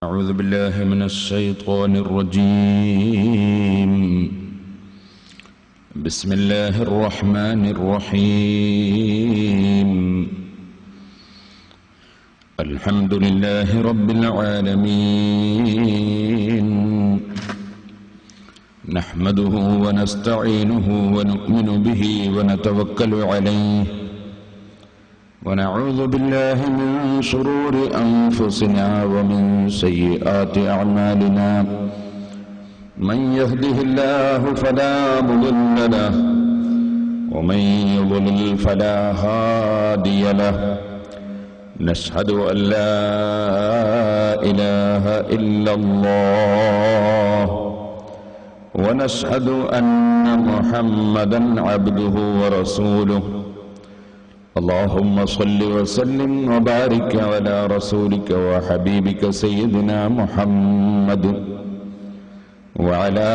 أعوذ بالله من الشيطان الرجيم. بسم الله الرحمن الرحيم. الحمد لله رب العالمين. نحمده ونستعينه ونؤمن به ونتوكل عليه، ونعوذ بالله من شرور أنفسنا ومن سيئات أعمالنا. من يهده الله فلا مضل له، ومن يضلل فلا هادي له. نشهد أن لا إله إلا الله، ونشهد أن محمدا عبده ورسوله. اللهم صل وسلم وبارك على رسولك وحبيبك سيدنا محمد، وعلى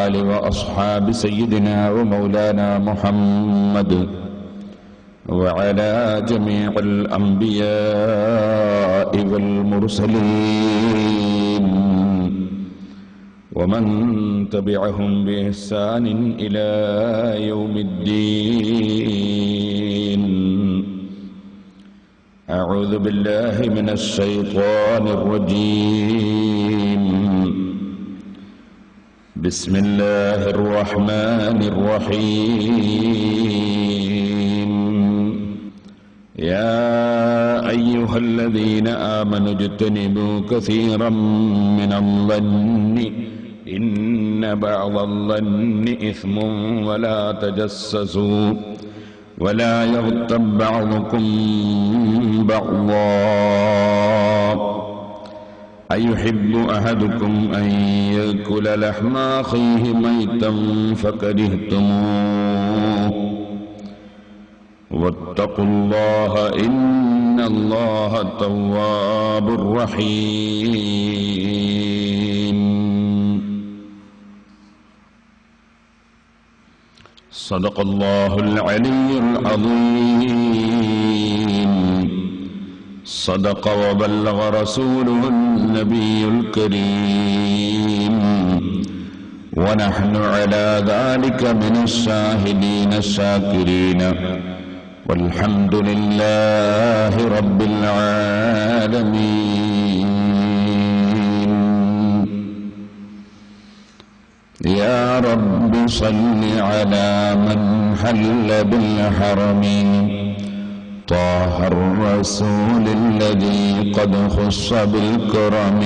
آل وأصحاب سيدنا ومولانا محمد، وعلى جميع الأنبياء والمرسلين، ومن تبعهم بإحسان إلى يوم الدين. أعوذ بالله من الشيطان الرجيم. بسم الله الرحمن الرحيم. يا أيها الذين آمنوا اجتنبوا كثيرا من الظن إن بعض الظن إثم، ولا تجسسوا ولا يغتب بعضكم بعضا. أيحب أحدكم أن يأكل لحم أخيه ميتا فكرهتموه، واتقوا الله إن الله تواب رحيم. صدق الله العلي العظيم. صدق وبلغ رسوله النبي الكريم، ونحن على ذلك من الشاهدين الشاكرين، والحمد لله رب العالمين. يا رب صل على من حل بالحرم، طه الرسول الذي قد خص بالكرم.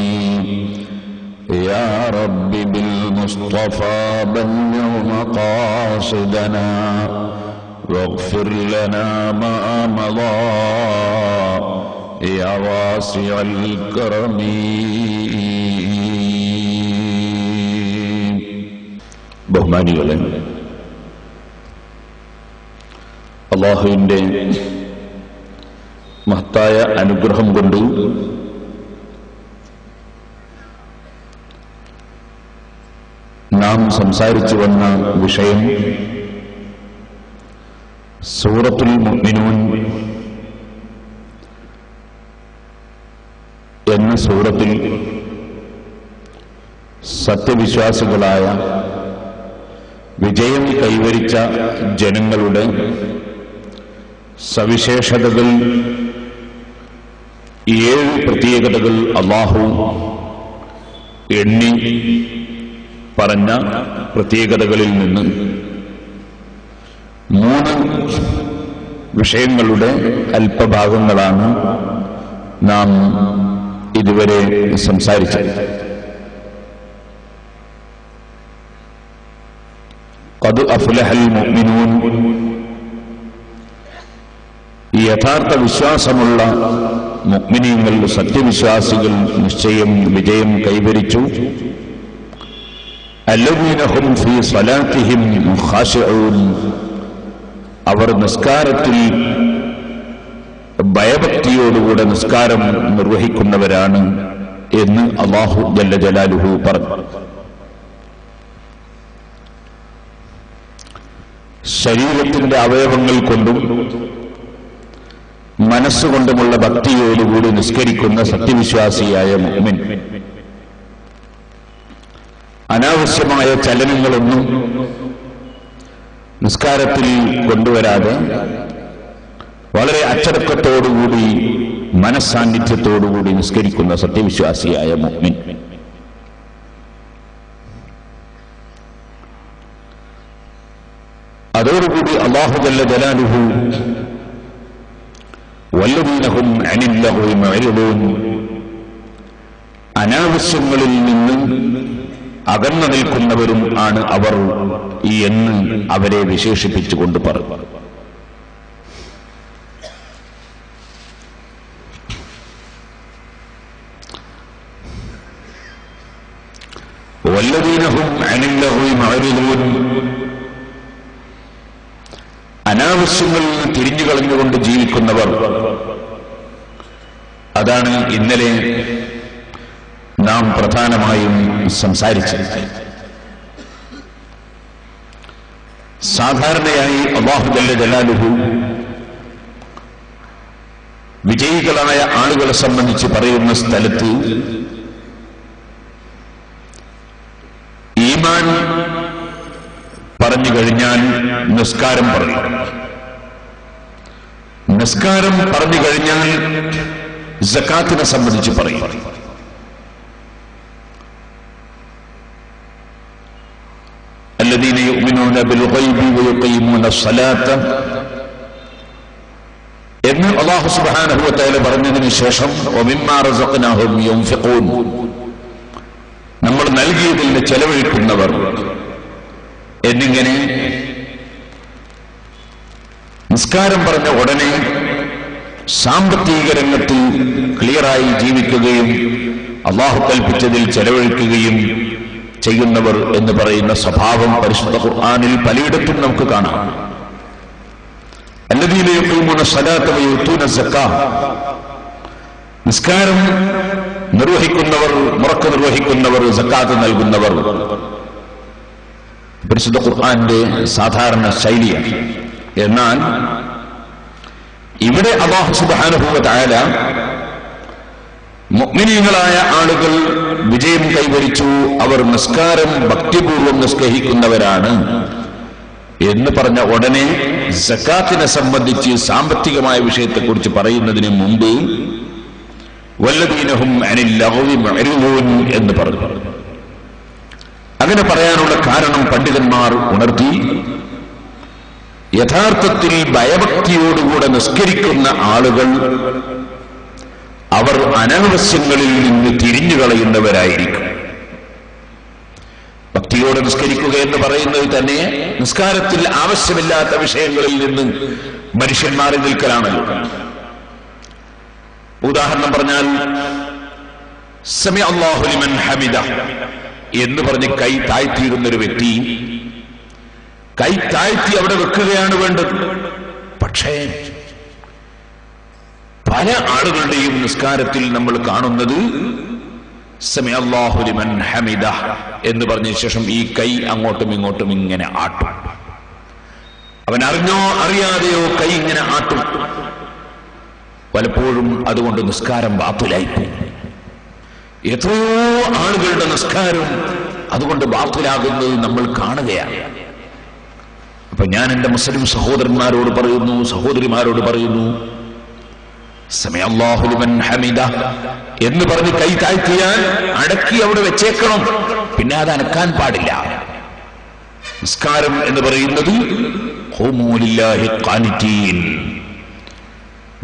يا رب بالمصطفى بلغ مقاصدنا، واغفر لنا ما مضى يا واسع الكرم. ബഹുമാനികളെ, അല്ലാഹുവിന്റെ മഹത്തായ അനുഗ്രഹം കൊണ്ട് നാം സംസാരിച്ചു വന്ന വിഷയം സൂറത്തുൽ മുഅ്മിനൂൻ എന്ന സൂറത്തിൽ സത്യവിശ്വാസികളായ വിജയം കൈവരിച്ച ജനങ്ങളുടെ സവിശേഷതകൾ, 7 പ്രത്യേകതകൾ അല്ലാഹു എണ്ണി പറഞ്ഞ പ്രത്യേകതകളിൽ നിന്ന് 3 വിഷയങ്ങളുടെ അല്പഭാഗങ്ങളാണ് നാം ഇതുവരെ സംസാരിച്ചത്. ഖദ് അഫ്ലഹൽ മുഅ്മിനൂൻ, യഥാർത്ഥ വിശ്വാസമുള്ള മുഅ്മിനീങ്ങൾ, സത്യവിശ്വാസികൾ നിശ്ചയം വിജയം കൈവരിച്ചു. അല്ലദീന ഹും ഫീ സ്വലാത്തിഹിം ഖാശിഊൻ, അവർ നിസ്കാരത്തിൽ ഭയഭക്തിയോടുകൂടെ നിസ്കാരം നിർവഹിക്കുന്നവരാണ് എന്ന് അല്ലാഹു ജല്ല ജലാലുഹു പറഞ്ഞു. ശരീരത്തിന്റെ അവയവങ്ങൾ കൊണ്ടും മനസ്സുകൊണ്ടുമുള്ള ഭക്തിയോടുകൂടി നിസ്കരിക്കുന്ന സത്യവിശ്വാസിയായ മുഅ്മിൻ അനാവശ്യമായ ചലനങ്ങളൊന്നും നിസ്കാരത്തിൽ കൊണ്ടുവരാതെ വളരെ അച്ചടക്കത്തോടുകൂടി മനസ്സാന്നിധ്യത്തോടുകൂടി നിസ്കരിക്കുന്ന സത്യവിശ്വാസിയായ മുഅ്മിൻ അതോടുകൂടി അല്ലാഹു ജല്ല ജലാലുഹു വല്ലദീന ഹും അനിൽ ലഗ്വി മുഅ്രിദൂൻ അനാവശ്യങ്ങളിൽ നിന്ന് അകന്നു നിൽക്കുന്നവരും ആണ് അവർ എന്ന് അവരെ വിശേഷിപ്പിച്ചുകൊണ്ട് പറഞ്ഞു. വല്ലദീന ഹും അനിൽ ലഗ്വി മുഅ്രിദൂൻ അനാവശ്യങ്ങളിൽ നിന്ന് തിരിഞ്ഞു കളഞ്ഞുകൊണ്ട് ജീവിക്കുന്നവർ. അതാണ് ഇന്നലെ നാം പ്രധാനമായും സംസാരിച്ചത്. സാധാരണയായി അല്ലാഹു ജല്ല ജലാലുഹു വിജയികളായ ആളുകളെ സംബന്ധിച്ച് പറയുന്ന സ്ഥലത്ത് ഈമാൻ പറഞ്ഞു കഴിഞ്ഞാൽ നിസ്കാരം പറയും. നിസ്കാരം പറഞ്ഞു കഴിഞ്ഞാൽ സകാത്തിനെ സംബന്ധിച്ച് പറയും. الذين يؤمنون بالغيب ويقيمون الصلاة എന്ന് അല്ലാഹു സുബ്ഹാനഹു വ തആല പറഞ്ഞതിന് ശേഷം വമിമ്മാ റസഖ്നാഹും യുൻഫിഖൂൻ നമ്മൾ നൽകിയതിൽ നിന്ന് ചെലവഴിക്കുന്നവർ എന്നിങ്ങനെ നിസ്കാരം പറഞ്ഞ ഉടനെ സാമ്പത്തിക രംഗത്ത് ക്ലിയറായി ജീവിക്കുകയും അല്ലാഹു കൽപ്പിച്ചതിൽ ചെലവഴിക്കുകയും ചെയ്യുന്നവർ എന്ന് പറയുന്ന സ്വഭാവം പരിശുദ്ധ ഖുർആനിൽ പലയിടത്തും നമുക്ക് കാണാം. അല്ലദീന യഖീമൂന സ്വലാത്ത വയുതൂന സക്കാത്ത് നിസ്കാരം നിർവഹിക്കുന്നവർ, മുറക്ക് നിർവഹിക്കുന്നവർ, സക്കാത്ത് നൽകുന്നവർ പരിശുദ്ധ ഖുർആന്റെ സാധാരണ ശൈലിയാണ്. എന്നാൽ ഇവിടെ അല്ലാഹു സുബ്ഹാനഹു വ തആല മുഅ്മിനീങ്ങളായ ആളുകൾ വിജയം കൈവരിച്ചു, അവർ നിസ്കാരം ഭക്തിപൂർവ്വം നിസ്കരിക്കുന്നവരാണ് എന്ന് പറഞ്ഞ ഉടനെ സക്കാത്തിനെ സംബന്ധിച്ച് സാമ്പത്തികമായ വിഷയത്തെക്കുറിച്ച് പറയുന്നതിന് മുമ്പ് വല്ലദീന ഹും അനിൽ ലഗ്വി മുഅ്രിദൂൻ എന്ന് പറഞ്ഞു. അങ്ങനെ പറയാനുള്ള കാരണം പണ്ഡിതന്മാർ ഉണർത്തി, യഥാർത്ഥത്തിൽ ഭയഭക്തിയോടുകൂടെ നിസ്കരിക്കുന്ന ആളുകൾ അവർ അനാവശ്യങ്ങളിൽ നിന്ന് തിരിഞ്ഞു കളയുന്നവരായിരിക്കും. ഭക്തിയോടെ നിസ്കരിക്കുക എന്ന് പറയുന്നത് തന്നെ നിസ്കാരത്തിൽ ആവശ്യമില്ലാത്ത വിഷയങ്ങളിൽ നിന്ന് മനുഷ്യൻ മാറി നിൽക്കലാണല്ലോ. ഉദാഹരണം പറഞ്ഞാൽ സമിഅ അല്ലാഹു ലിമൻ ഹമിദ എന്ന് പറഞ്ഞ് കൈ താഴ്ത്തിയിരുന്നൊരു വ്യക്തി കൈ താഴ്ത്തി അവിടെ വെക്കുകയാണ് വേണ്ടത്. പക്ഷേ പല ആളുകളുടെയും നിസ്കാരത്തിൽ നമ്മൾ കാണുന്നത് സമിഅ അല്ലാഹു ലിമൻ ഹമിദ എന്ന് പറഞ്ഞ ശേഷം ഈ കൈ അങ്ങോട്ടും ഇങ്ങോട്ടും ഇങ്ങനെ ആട്ടും. അവൻ അറിഞ്ഞോ അറിയാതെയോ കൈ ഇങ്ങനെ ആട്ടും. പലപ്പോഴും അതുകൊണ്ട് നിസ്കാരം ബാത്തിലായിപ്പോയി. എത്രയോ ആളുകളുടെ നിസ്കാരം അതുകൊണ്ട് ബാത്തിലാകുന്നത് നമ്മൾ കാണുകയാണ്. അപ്പൊ ഞാൻ എന്റെ മുസ്ലിം സഹോദരന്മാരോട് പറയുന്നു, സഹോദരിമാരോട് പറയുന്നു, സമിഅ അല്ലാഹു ലിമൻ ഹമിദ എന്ന് പറഞ്ഞ് കൈ താഴ്ത്തിയാൽ അടക്കി അവിടെ വെച്ചേക്കണം, പിന്നെ അത് അനക്കാൻ പാടില്ല. നിസ്കാരം എന്ന് പറയുന്നത് ഖൂമൂ ലില്ലാഹി ഖാനിതീൻ,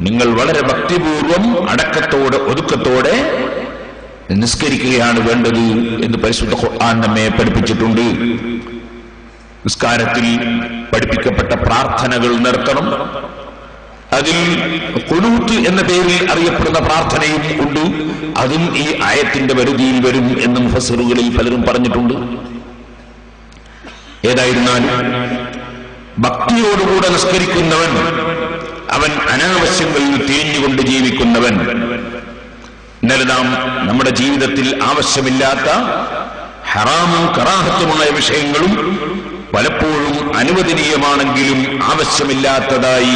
നിങ്ങൾ വളരെ ഭക്തിപൂർവം അടക്കത്തോടെ ഒതുക്കത്തോടെ നിസ്കരിക്കുകയാണ് വേണ്ടത് എന്ന് പരിശുദ്ധ ഖുർആൻ നമ്മെ പഠിപ്പിച്ചിട്ടുണ്ട്. നിസ്കാരത്തിൽ പഠിപ്പിക്കപ്പെട്ട പ്രാർത്ഥനകൾ നിർത്തണം. അതിൽ ഖുനൂത്ത് എന്ന പേരിൽ അറിയപ്പെടുന്ന പ്രാർത്ഥനയും ഉണ്ട്. അതും ഈ ആയത്തിന്റെ പരിധിയിൽ വരും എന്ന് മുഫസ്സിറുകളിൽ പലരും പറഞ്ഞിട്ടുണ്ട്. ഏതായിരുന്നാലും ഭക്തിയോടുകൂടെ നിസ്കരിക്കുന്നവൻ അവൻ അനാവശ്യങ്ങളിൽ തിരിഞ്ഞുകൊണ്ട് ജീവിക്കുന്നവൻ. ഇന്നലെ നാം നമ്മുടെ ജീവിതത്തിൽ ആവശ്യമില്ലാത്ത ഹറാമും കറാഹത്തുമായ വിഷയങ്ങളും പലപ്പോഴും അനുവദനീയമാണെങ്കിലും ആവശ്യമില്ലാത്തതായി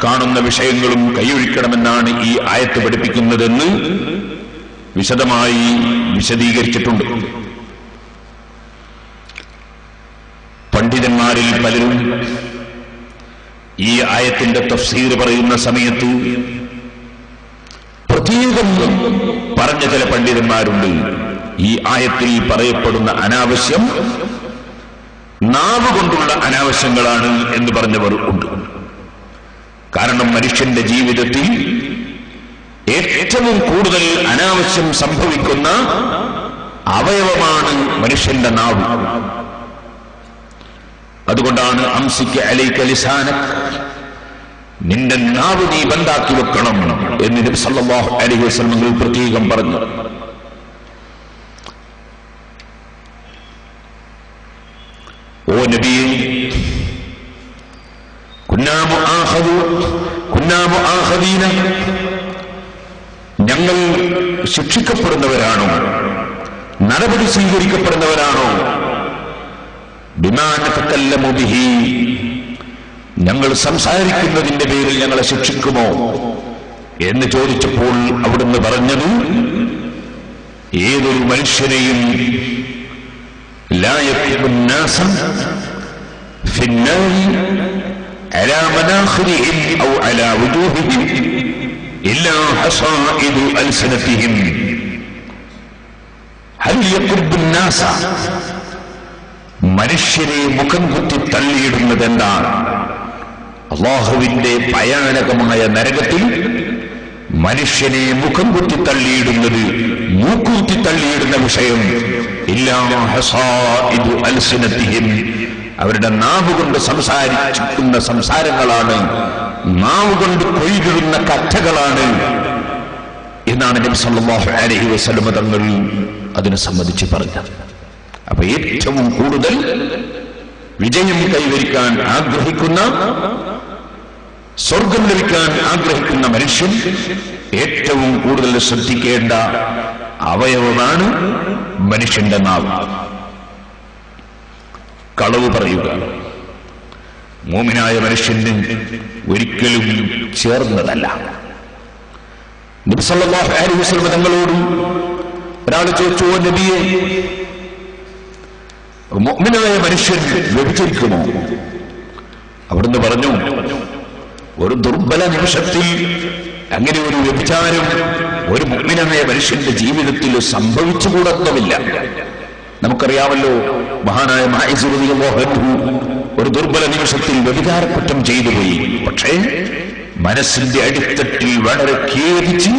കാണുന്ന വിഷയങ്ങളും കൈയൊഴിക്കണമെന്നാണ് ഈ ആയത്ത് പഠിപ്പിക്കുന്നതെന്ന് വിശദമായി വിശദീകരിച്ചിട്ടുണ്ട്. പണ്ഡിതന്മാരിൽ പലരും ഈ ആയത്തിന്റെ തഫ്സീർ പറയുന്ന സമയത്ത് പ്രത്യേകം പറഞ്ഞ ചില പണ്ഡിതന്മാരുണ്ട്. ഈ ആയത്തിൽ പറയപ്പെടുന്ന അനാവശ്യം നാവ് കൊണ്ടുള്ള അനാവശ്യങ്ങളാണ് എന്ന് പറഞ്ഞവർ ഉണ്ട്. കാരണം മനുഷ്യന്റെ ജീവിതത്തിൽ ഏറ്റവും കൂടുതൽ അനാവശ്യം സംഭവിക്കുന്ന അവയവമാണ് മനുഷ്യന്റെ നാവ്. അതുകൊണ്ടാണ് അംസിക അലൈക ലിസാനക്, നിന്റെ നാവ് നീ ബന്ധാക്കി വെക്കണം എന്ന് നബി സല്ലല്ലാഹു അലൈഹി വസല്ലം പ്രത്യേകം പറഞ്ഞു. ഓ നബിയേ, ഞങ്ങൾ ശിക്ഷിക്കപ്പെടുന്നവരാണോ, നടപടി സ്വീകരിക്കപ്പെടുന്നവരാണോ? ബിമാ നതകല്ലമു ബിഹി, ഞങ്ങൾ സംസാരിക്കുന്നതിന്റെ പേരിൽ ഞങ്ങളെ ശിക്ഷിക്കുമോ എന്ന് ചോദിച്ചപ്പോൾ അവിടുന്ന് പറഞ്ഞത്, ഏതൊരു മനുഷ്യനെയും ലാ യകുബുൻ നാസ ഫിന്നാരി അലാ മനാഖിരിഹിം ഔ അലാ വുജൂഹിഹിം ഇല്ലാ ഹസാഇദു അൽസനതിഹിം. ഹൽ യകുബുൻ നാസ, മനുഷ്യരെ മുഖം കുത്തി തള്ളിയിടുന്നത് എന്താണ്? അല്ലാഹുവിന്റെ ഭയാനകമായ നരകത്തിൽ മനുഷ്യനെ മുഖം കുത്തി തള്ളിയിടുന്നത്, മൂക്കുത്തി തള്ളിയിടുന്ന വിഷയം ഇല്ലാ ഹസാഇദു അൽസിനതിഹിം, അവരുടെ നാവ് കൊണ്ട് സംസാരിക്കുന്ന സംസാരങ്ങളാണ്, നാവ് കൊണ്ട് കൊയ്തിടുന്ന കഥകളാണ് എന്നാണ് നബി സല്ലല്ലാഹു അലൈഹി വസല്ലം തങ്ങൾ അതിനെ സംബന്ധിച്ച് പറഞ്ഞത്. അപ്പൊ ഏറ്റവും കൂടുതൽ വിജയം കൈവരിക്കാൻ ആഗ്രഹിക്കുന്ന, സ്വർഗം ലഭിക്കാൻ ആഗ്രഹിക്കുന്ന മനുഷ്യൻ ഏറ്റവും കൂടുതൽ ശ്രദ്ധിക്കേണ്ട അവയവമാണ് മനുഷ്യന്റെ നാവ്. കളവ് പറയുക മോമിനായ മനുഷ്യന് ഒരിക്കലും ചേർന്നതല്ല. നബി സല്ലല്ലാഹു അലൈഹി വസല്ലം തങ്ങളോട് ഒരാൾ ചോദിച്ചു, ഓ നബിയെ, മുഅ്മിനായ മനുഷ്യൻ വ്യഭിചരിക്കുമോ? അവിടുന്ന് പറഞ്ഞു, ഒരു ദുർബല നിമിഷത്തിൽ അങ്ങനെ ഒരു വ്യഭിചാരം ഒരു മുഅ്മിനായ മനുഷ്യന്റെ ജീവിതത്തിൽ സംഭവിച്ചുകൂടത്തുമില്ല. നമുക്കറിയാമല്ലോ, മഹാനായ മാഇസ് റളിയല്ലാഹു അൻഹു ഒരു ദുർബല നിമിഷത്തിൽ വ്യഭിചാരക്കുറ്റം ചെയ്തുപോയി. പക്ഷേ മനസ്സിന്റെ അടിത്തട്ടിൽ വളരെ ഖേദിച്ച്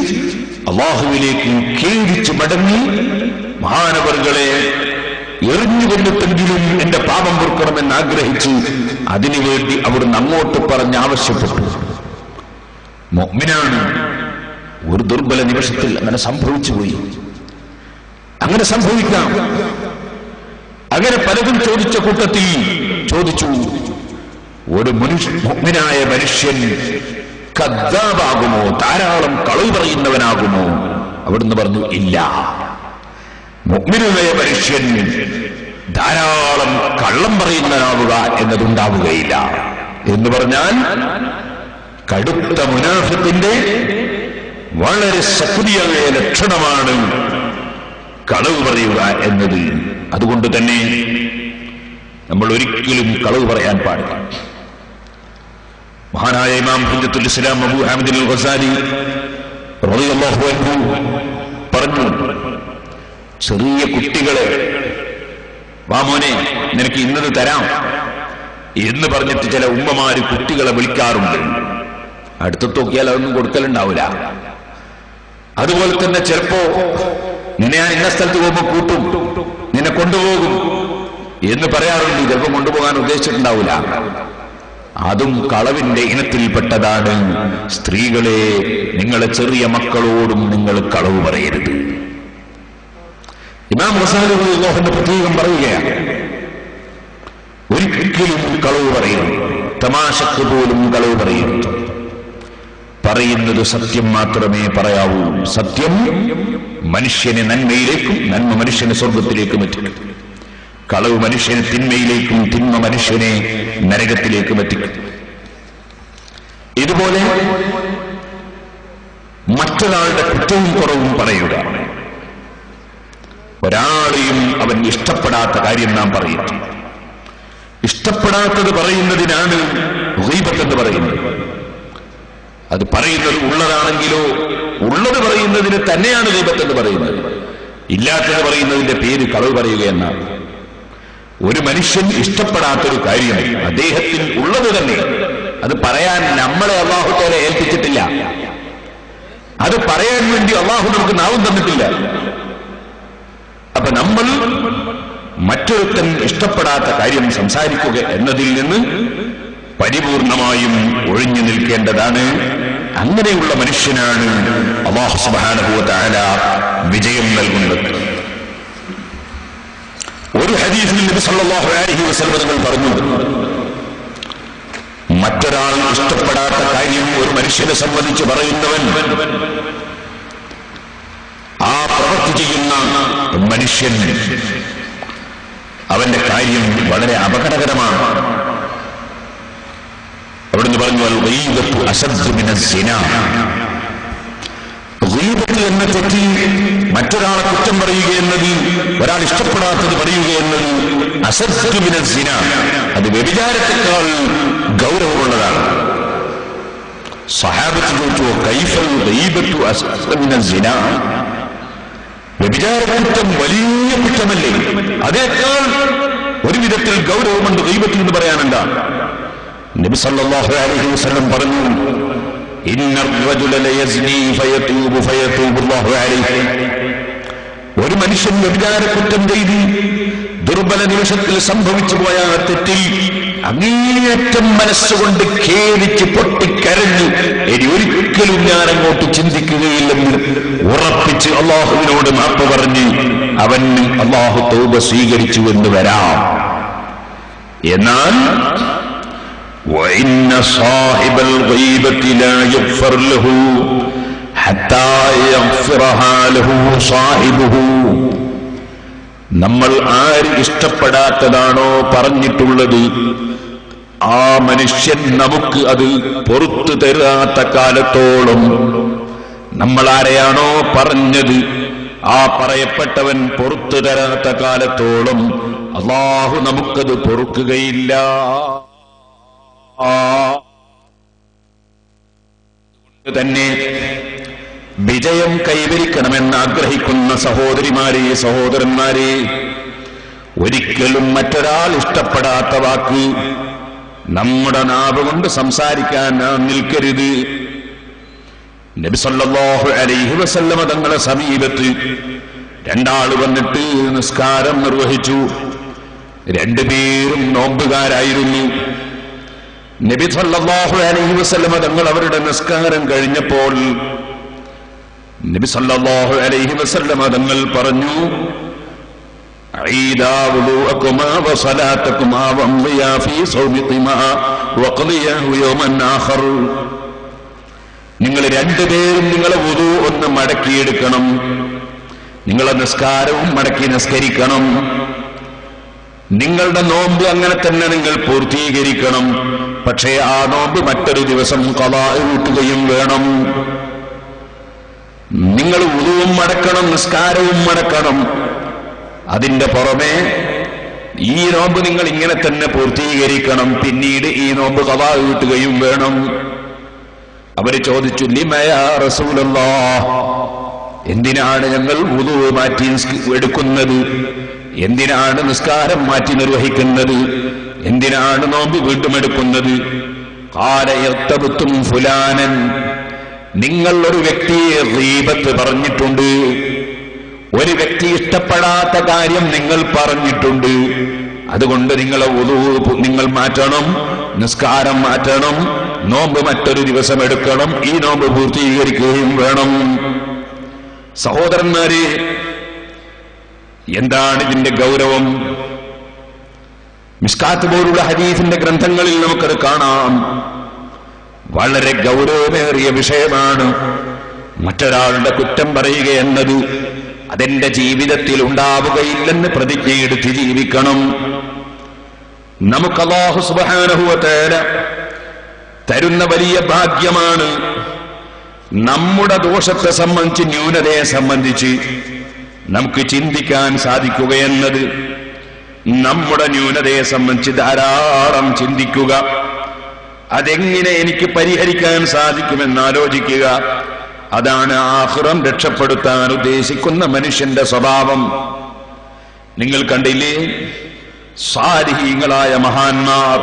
അല്ലാഹുവിലേക്ക് ഖേദിച്ച് മടങ്ങി മഹാനവറുകളെ എറിഞ്ഞുകൊണ്ടിട്ടെങ്കിലും എന്റെ പാപം പൊറുക്കണമെന്ന് ആഗ്രഹിച്ചു. അതിനുവേണ്ടി അവിടുന്ന് അങ്ങോട്ട് പറഞ്ഞ് ആവശ്യപ്പെട്ടു. മുഅ്മിനാണ്, ഒരു ദുർബല നിമിഷത്തിൽ അങ്ങനെ സംഭവിച്ചു പോയി. അങ്ങനെ സംഭവിക്കാം. അങ്ങനെ പലതും ചോദിച്ച കൂട്ടത്തിൽ ചോദിച്ചു, ഒരു മുഅ്മിനായ മനുഷ്യൻ കദ്ദാബാകുമോ, ധാരാളം കളവ് പറയുന്നവനാകുമോ? അവിടുന്ന് പറഞ്ഞു, ഇല്ല. മുഅ്മിനായ മനുഷ്യൻ ധാരാളം കള്ളം പറയുന്നവനാവുക എന്നതുണ്ടാവുകയില്ല. എന്ന് പറഞ്ഞാൽ കടുത്ത മുനാഫിഖിന്റെ വളരെ ശക്തിയായ ലക്ഷണമാണ് കളവ് പറയുക എന്നത്. അതുകൊണ്ട് തന്നെ നമ്മൾ ഒരിക്കലും കളവ് പറയാൻ പാടില്ല. മഹാനായ ഇമാം ഹുജ്ജത്തുൽ ഇസ്ലാം അബൂ ഹമീദ് അൽ ഗസാലി റളിയല്ലാഹു അൻഹു പറഞ്ഞു, ചെറിയ കുട്ടികളെ, വാ മോനെ, നിനക്ക് ഇന്നത് തരാം എന്ന് പറഞ്ഞിട്ട് ചില ഉമ്മമാര് കുട്ടികളെ വിളിക്കാറുണ്ട്. അടുത്ത് നോക്കിയാൽ അതൊന്നും കൊടുക്കലുണ്ടാവില്ല. അതുപോലെ തന്നെ ചിലപ്പോ നിന്നെ ഞാൻ ഇന്ന സ്ഥലത്ത് പോകുമ്പോ കൂട്ടും, നിന്നെ കൊണ്ടുപോകും എന്ന് പറയാറുണ്ട്. ചിലപ്പോൾ കൊണ്ടുപോകാൻ ഉദ്ദേശിച്ചിട്ടുണ്ടാവില്ല. അതും കളവിന്റെ ഇനത്തിൽപ്പെട്ടതാണ്. സ്ത്രീകളെ, നിങ്ങളെ ചെറിയ മക്കളോടും നിങ്ങൾ കളവ് പറയരുത്. ഇമാം ഗസാലി റളിയല്ലാഹു അൻഹു പ്രത്യേകം പറയുകയാണ്, ഒരിക്കലും കളവ് പറയരുത്, തമാശക്ക് പോലും കളവ് പറയരുത്. പറയുന്നത് സത്യം മാത്രമേ പറയാവൂ. സത്യം മനുഷ്യനെ നന്മയിലേക്കും നന്മ മനുഷ്യനെ സ്വർഗത്തിലേക്കും എത്തിക്കും. കളവ് മനുഷ്യനെ തിന്മയിലേക്കും തിന്മ മനുഷ്യനെ നരകത്തിലേക്കും എത്തിക്കും. ഇതുപോലെ മറ്റൊരാളുടെ കുറ്റവും കുറവും പറയുക. ഒരാളെയും അവൻ ഇഷ്ടപ്പെടാത്ത കാര്യം നാം പറയുന്നു. ഇഷ്ടപ്പെടാത്തത് പറയുന്നതിനാണ് ഗീബത്ത് എന്ന് പറയുന്നത്. അത് പറയുന്നത് ഉള്ളതാണെങ്കിലോ ഉള്ളത് പറയുന്നതിന് തന്നെയാണ് ഗീബത്ത് എന്ന് പറയുന്നത്. ഇല്ലാത്തത് പറയുന്നതിന്റെ പേര് കളവ് പറയുക എന്നാണ്. ഒരു മനുഷ്യൻ ഇഷ്ടപ്പെടാത്തൊരു കാര്യം അദ്ദേഹത്തിൽ ഉള്ളത് തന്നെ അത് പറയാൻ നമ്മളെ അല്ലാഹു തആല ഏൽപ്പിച്ചിട്ടില്ല. അത് പറയാൻ വേണ്ടി അല്ലാഹു നമുക്ക് നാവും തന്നിട്ടില്ല. അപ്പൊ നമ്മൾ മറ്റൊരുത്തൻ ഇഷ്ടപ്പെടാത്ത കാര്യം സംസാരിക്കുക എന്നതിൽ നിന്ന് പരിപൂർണമായും ഒഴിഞ്ഞു നിൽക്കേണ്ടതാണ്. അങ്ങനെയുള്ള മനുഷ്യനാണ് അല്ലാഹു സുബ്ഹാനഹു വ തആല വിജയം നൽകുന്നത്. ഒരു ഹദീസിൽ നബി സല്ലല്ലാഹു അലൈഹി വസല്ലം തങ്ങൾ പറഞ്ഞു, മറ്റൊരാൾ ഇഷ്ടപ്പെടാത്ത കാര്യം ഒരു മനുഷ്യനെ സംബന്ധിച്ച് പറയുന്നവൻ ആ പ്രവൃത്തി ചെയ്യുന്ന മനുഷ്യൻ അവന്റെ കാര്യം വളരെ അപകടകരമാണ്. അവിടുന്ന് പറഞ്ഞു, അൽ ഗീബത്തു അശദ്ദു മിനസ് സിനാ. ഗീബത്ത് എന്ന തെറ്റ് മറ്റൊരാളെ കുറ്റം പറയുക എന്നത്, ഒരാൾ ഇഷ്ടപ്പെടാത്തത് പറയുക എന്നത് അശദ്ദു മിനസ് സിനാ, അത് വ്യഭിചാരത്തെക്കാൾ ഗൗരവമുള്ളതാണ്. സഹാബത്ത് ചോദിച്ചു, കൈഫൽ ഗീബത്തു അശദ്ദു മിനസ് സിനാ? വ്യഭിചാരകുറ്റം വലിയ കുറ്റമല്ലേ? അതേക്കാൾ ഒരു വിധത്തിൽ ഗൗരവമുണ്ട് ഗീബത്ത് എന്ന് പറയാനെന്താ? നബി സല്ലല്ലാഹു അലൈഹി വസല്ലം പറഞ്ഞു, ഇന്നർ റജുല ലയസ്നി ഫയതൂബു ഫയതൂബുല്ലാഹു അലൈഹി. ഒരു മനുഷ്യൻ വ്യഭിചാരകുറ്റം ചെയ്ത് ദുർബല നിമിഷത്തിൽ സംഭവിച്ചു പോയ തെറ്റിൽ അങ്ങേയറ്റം മനസ്സുകൊണ്ട് ഖേദിച്ച് പൊട്ടിക്കരഞ്ഞു ഇനി ഒരിക്കലും ഞാൻ അങ്ങോട്ട് ചിന്തിക്കുകയില്ലെന്ന് ഉറപ്പിച്ച് അള്ളാഹുവിനോട് മാപ്പ് പറഞ്ഞ് അവന് അള്ളാഹു തൗബ സ്വീകരിച്ചു എന്ന് വരാം. എന്നാൽ وَإِنَّ صَاحِبَ الْغِيبَةِ لَا يَغْفَرُ لَهُ حَتَّى يَغْفِرَهَا لَهُ صَاحِبُهُ. നമ്മൾ ആര് ഇഷ്ടപ്പെടാത്തതാണോ പറഞ്ഞിട്ടുള്ളത്, ആ മനുഷ്യൻ നമുക്ക് അത് പൊറത്തു തരാത്ത കാലത്തോളം, നമ്മൾ ആരെയാണോ പറഞ്ഞത് ആ പറയപ്പെട്ടവൻ പൊറത്തു തരാത്ത കാലത്തോളം അല്ലാഹു നമുക്കത് പൊറുക്കുകയില്ല. തന്നെ വിജയം കൈവരിക്കണമെന്ന് ആഗ്രഹിക്കുന്ന സഹോദരിമാരെ, സഹോദരന്മാരെ, ഒരിക്കലും മറ്റൊരാൾ ഇഷ്ടപ്പെടാത്ത വാക്ക് നമ്മുടെ നാവ് കൊണ്ട് സംസാരിക്കാൻ നിൽക്കരുത്. നബി സല്ലല്ലാഹു അലൈഹി വസല്ലമ തങ്ങളുടെ സമീപത്ത് രണ്ടാള് വന്നിട്ട് നിസ്കാരം നിർവഹിച്ചു. രണ്ടുപേരും നോമ്പുകാരായിരുന്നു. നബി സല്ലല്ലാഹു അലൈഹി വസല്ലമ തങ്ങൾ അവരുടെ നിസ്കാരം കഴിഞ്ഞപ്പോൾ നബി സല്ലല്ലാഹു അലൈഹി വസല്ലമ തങ്ങൾ പറഞ്ഞു, ഈദാ വുളൂഅകുമാ വസലാതകുമാ വംളിയാ ഫീ സൗമികുമാ വഖളിയാഹു യൗമൻ ആഖർ. നിങ്ങൾ രണ്ടുപേരും നിങ്ങളെ വുളൂ ഒന്ന് മടക്കിയെടുക്കണം, നിങ്ങളെ നിസ്കാരവും മടക്കി നിസ്കരിക്കണം, നിങ്ങളുടെ നോമ്പ് അങ്ങനെ തന്നെ നിങ്ങൾ പൂർത്തീകരിക്കണം. പക്ഷേ ആ നോമ്പ് മറ്റൊരു ദിവസം ഖളാ വീട്ടുകയും വേണം. നിങ്ങൾ വുളുവും മടക്കണം, നിസ്കാരവും മടക്കണം. അതിന്റെ പുറമെ ഈ നോമ്പ് നിങ്ങൾ ഇങ്ങനെ തന്നെ പൂർത്തീകരിക്കണം. പിന്നീട് ഈ നോമ്പ് ഖളാ വീട്ടുകയും വേണം. അവര് ചോദിച്ചു, ലിമ യാ റസൂലല്ലാഹ്, എന്തിനാണ് ഞങ്ങൾ വുളു മാറ്റി എടുക്കുന്നത്? എന്തിനാണ് നിസ്കാരം മാറ്റി നിർവഹിക്കുന്നത്? എന്തിനാണ് നോമ്പ് വീണ്ടും എടുക്കുന്നത്? ഖാല യർതബതും ഫുലാനൻ, നിങ്ങൾ ഒരു വ്യക്തിയെ ഗീബത്ത് പറഞ്ഞിട്ടുണ്ട്, ഒരു വ്യക്തി ഇഷ്ടപ്പെടാത്ത കാര്യം നിങ്ങൾ പറഞ്ഞിട്ടുണ്ട്. അതുകൊണ്ട് നിങ്ങളെ വുളു നിങ്ങൾ മാറ്റണം, നിസ്കാരം മാറ്റണം, നോമ്പ് മറ്റൊരു ദിവസം എടുക്കണം, ഈ നോമ്പ് പൂർത്തീകരിക്കുകയും വേണം. സഹോദരന്മാരെ, എന്താണ് ഇതിന്റെ ഗൗരവം? മിസ്കാത്ത് പോലുള്ള ഹദീസിന്റെ ഗ്രന്ഥങ്ങളിൽ നമുക്കത് കാണാം. വളരെ ഗൗരവമേറിയ വിഷയമാണ്. മറ്റൊരാളുടെ കുറ്റം പറയുക എന്നത് അതെന്റെ ജീവിതത്തിൽ ഉണ്ടാവുകയില്ലെന്ന് പ്രതിജ്ഞയെടുത്ത് ജീവിക്കണം. നമുക്ക് അല്ലാഹു സുബ്ഹാനഹു വ തആല തരുന്ന വലിയ ഭാഗ്യമാണ്. നമ്മുടെ ദോഷത്തെ സംബന്ധിച്ച്, ന്യൂനതയെ സംബന്ധിച്ച് നമുക്ക് ചിന്തിക്കാൻ സാധിക്കുകയെന്നത്, നമ്മുടെ ന്യൂനതയെ സംബന്ധിച്ച് ധാരാളം ചിന്തിക്കുക, അതെങ്ങനെ എനിക്ക് പരിഹരിക്കാൻ സാധിക്കുമെന്ന് ആലോചിക്കുക. അതാണ് ആഖിറം രക്ഷപ്പെടുത്താൻ ഉദ്ദേശിക്കുന്ന മനുഷ്യന്റെ സ്വഭാവം. നിങ്ങൾ കണ്ടില്ലേ, സാലിഹീങ്ങളായ മഹാന്മാർ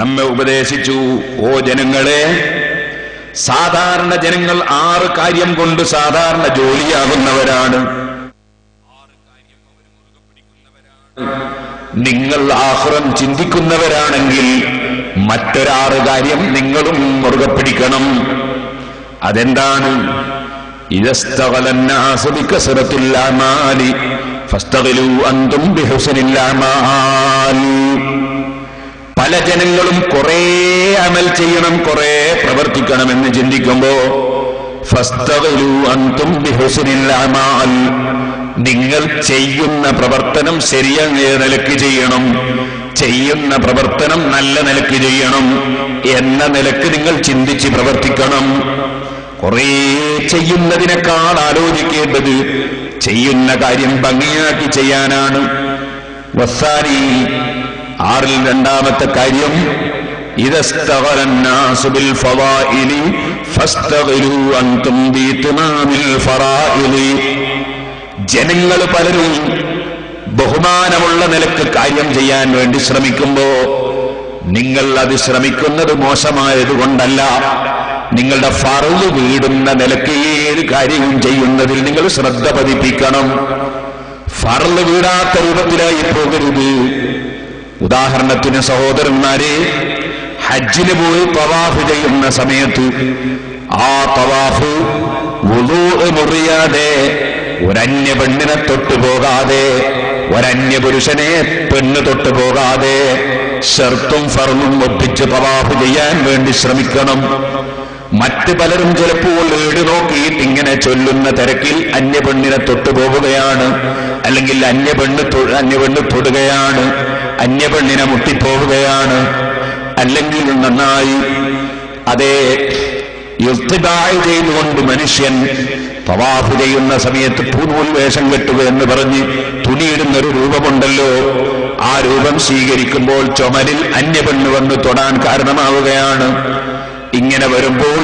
നമ്മെ ഉപദേശിച്ചു, ഓ ജനങ്ങളെ, സാധാരണ ജനങ്ങൾ 6 കാര്യം കൊണ്ട് സാധാരണ ജോലിയാകുന്നവരാണ്. നിങ്ങൾ ആഖിറം ചിന്തിക്കുന്നവരാണെങ്കിൽ മറ്റൊരു കാര്യം നിങ്ങളും മുറുകെ പിടിക്കണം. അതെന്താണ്? ഇദസ്തഗലന്നാസു ബികസറത്തിൽ അമാലി ഫസ്തഗിലു അൻതും ബിഹുസ്നിൽ അമാൽ. പല ജനങ്ങളും കുറെ അമൽ ചെയ്യണം, കുറെ പ്രവർത്തിക്കണമെന്ന് ചിന്തിക്കുമ്പോ ഫസ്തഗിലു അൻതും ബിഹുസ്നിൽ അമാൽ, നിങ്ങൾ ചെയ്യുന്ന പ്രവർത്തനം ശരിയായ നിലയ്ക്ക് ചെയ്യണം, ചെയ്യുന്ന പ്രവർത്തനം നല്ല നിലയ്ക്ക് ചെയ്യണം എന്ന നിലയ്ക്ക് നിങ്ങൾ ചിന്തിച്ച് പ്രവർത്തിക്കണം. കുറെ ചെയ്യുന്നതിനേക്കാൾ ആലോചിക്കേണ്ടത് ചെയ്യുന്ന കാര്യം ഭംഗിയാക്കി ചെയ്യാനാണ്. വസാനി 6ൽ 2ാമത്തെ കാര്യം, ഇദസ്തഗലന്നാസു ബിൽ ഫവാഇലി ഫസ്തഗിലു അൻതും ബിഇത്മാമിൽ ഫറാഇലി. ജനങ്ങൾ പലരും ബഹുമാനമുള്ള നിലക്ക് കാര്യം ചെയ്യാൻ വേണ്ടി ശ്രമിക്കുമ്പോ നിങ്ങൾ അത് ശ്രമിക്കുന്നത് മോശമായതുകൊണ്ടല്ല, നിങ്ങളുടെ ഫർള് വീടുന്ന നിലക്ക് ഏത് കാര്യവും ചെയ്യുന്നതിൽ നിങ്ങൾ ശ്രദ്ധ പതിപ്പിക്കണം. ഫർള് വീടാത്ത രൂപത്തിലായി പോകരുത്. ഉദാഹരണത്തിന് സഹോദരന്മാരെ, ഹജ്ജിന് പോയി തവാഫ് ചെയ്യുന്ന സമയത്ത് ആ തവാഫ് വുളൂ മുറിയാതെ, ഒരന്യ പെണ്ണിനെ തൊട്ടുപോകാതെ, ഒരന്യ പുരുഷനെ പെണ്ണ് തൊട്ടുപോകാതെ ഷർത്തും ഫർളും ഒപ്പിച്ച് തവാഫ് ചെയ്യാൻ വേണ്ടി ശ്രമിക്കണം. മറ്റു പലരും ചിലപ്പോൾ വീട് നോക്കിയിട്ട് ഇങ്ങനെ ചൊല്ലുന്ന തിരക്കിൽ അന്യപെണ്ണിനെ തൊട്ടുപോവുകയാണ്, അല്ലെങ്കിൽ അന്യപെണ്ണ് തൊടുകയാണ്, അന്യപെണ്ണിനെ മുട്ടിപ്പോവുകയാണ്, അല്ലെങ്കിൽ നന്നായി അതേ ഇർത്തിബാഅ് ചെയ്തുകൊണ്ട് മനുഷ്യൻ തവാഫ് ചെയ്യുന്ന സമയത്ത് പൂനൂൽ വേഷം കെട്ടുക എന്ന് പറഞ്ഞ് തുണിയിടുന്നൊരു രൂപമുണ്ടല്ലോ, ആ രൂപം സ്വീകരിക്കുമ്പോൾ ചുമലിൽ അന്യപെണ്ണ് വന്ന് തൊടാൻ കാരണമാവുകയാണ്. ഇങ്ങനെ വരുമ്പോൾ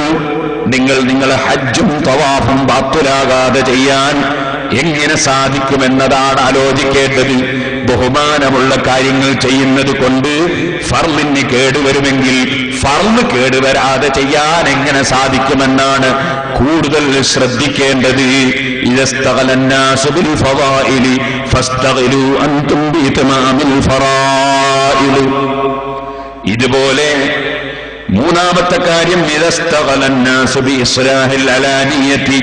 നിങ്ങളെ ഹജ്ജും തവാഫും ബാത്തുലാകാതെ ചെയ്യാൻ എങ്ങനെ സാധിക്കുമെന്നതാണ് ആലോചിക്കേണ്ടത്. ബഹുമാനമുള്ള കാര്യങ്ങൾ ചെയ്യുന്നത് കൊണ്ട് ഫർളിന് കേടുവരുമെങ്കിൽ ഫർള് കേടുവരാതെ ചെയ്യാൻ എങ്ങനെ സാധിക്കുമെന്നാണ് കൂടുതൽ ശ്രദ്ധിക്കേണ്ടത്. ഇദസ്തഗലന്നാസു ബിൽ ഫവാഇലി ഫസ്തഗിലു അൻതും ബിഇത്മാമിൽ ഫറാഇൽ. ഇതുപോലെ 3ാമത്തെ കാര്യം, ഇദസ്തഗലന്നാസു ബിഇസ്ലാഹിൽ അലാനിയതി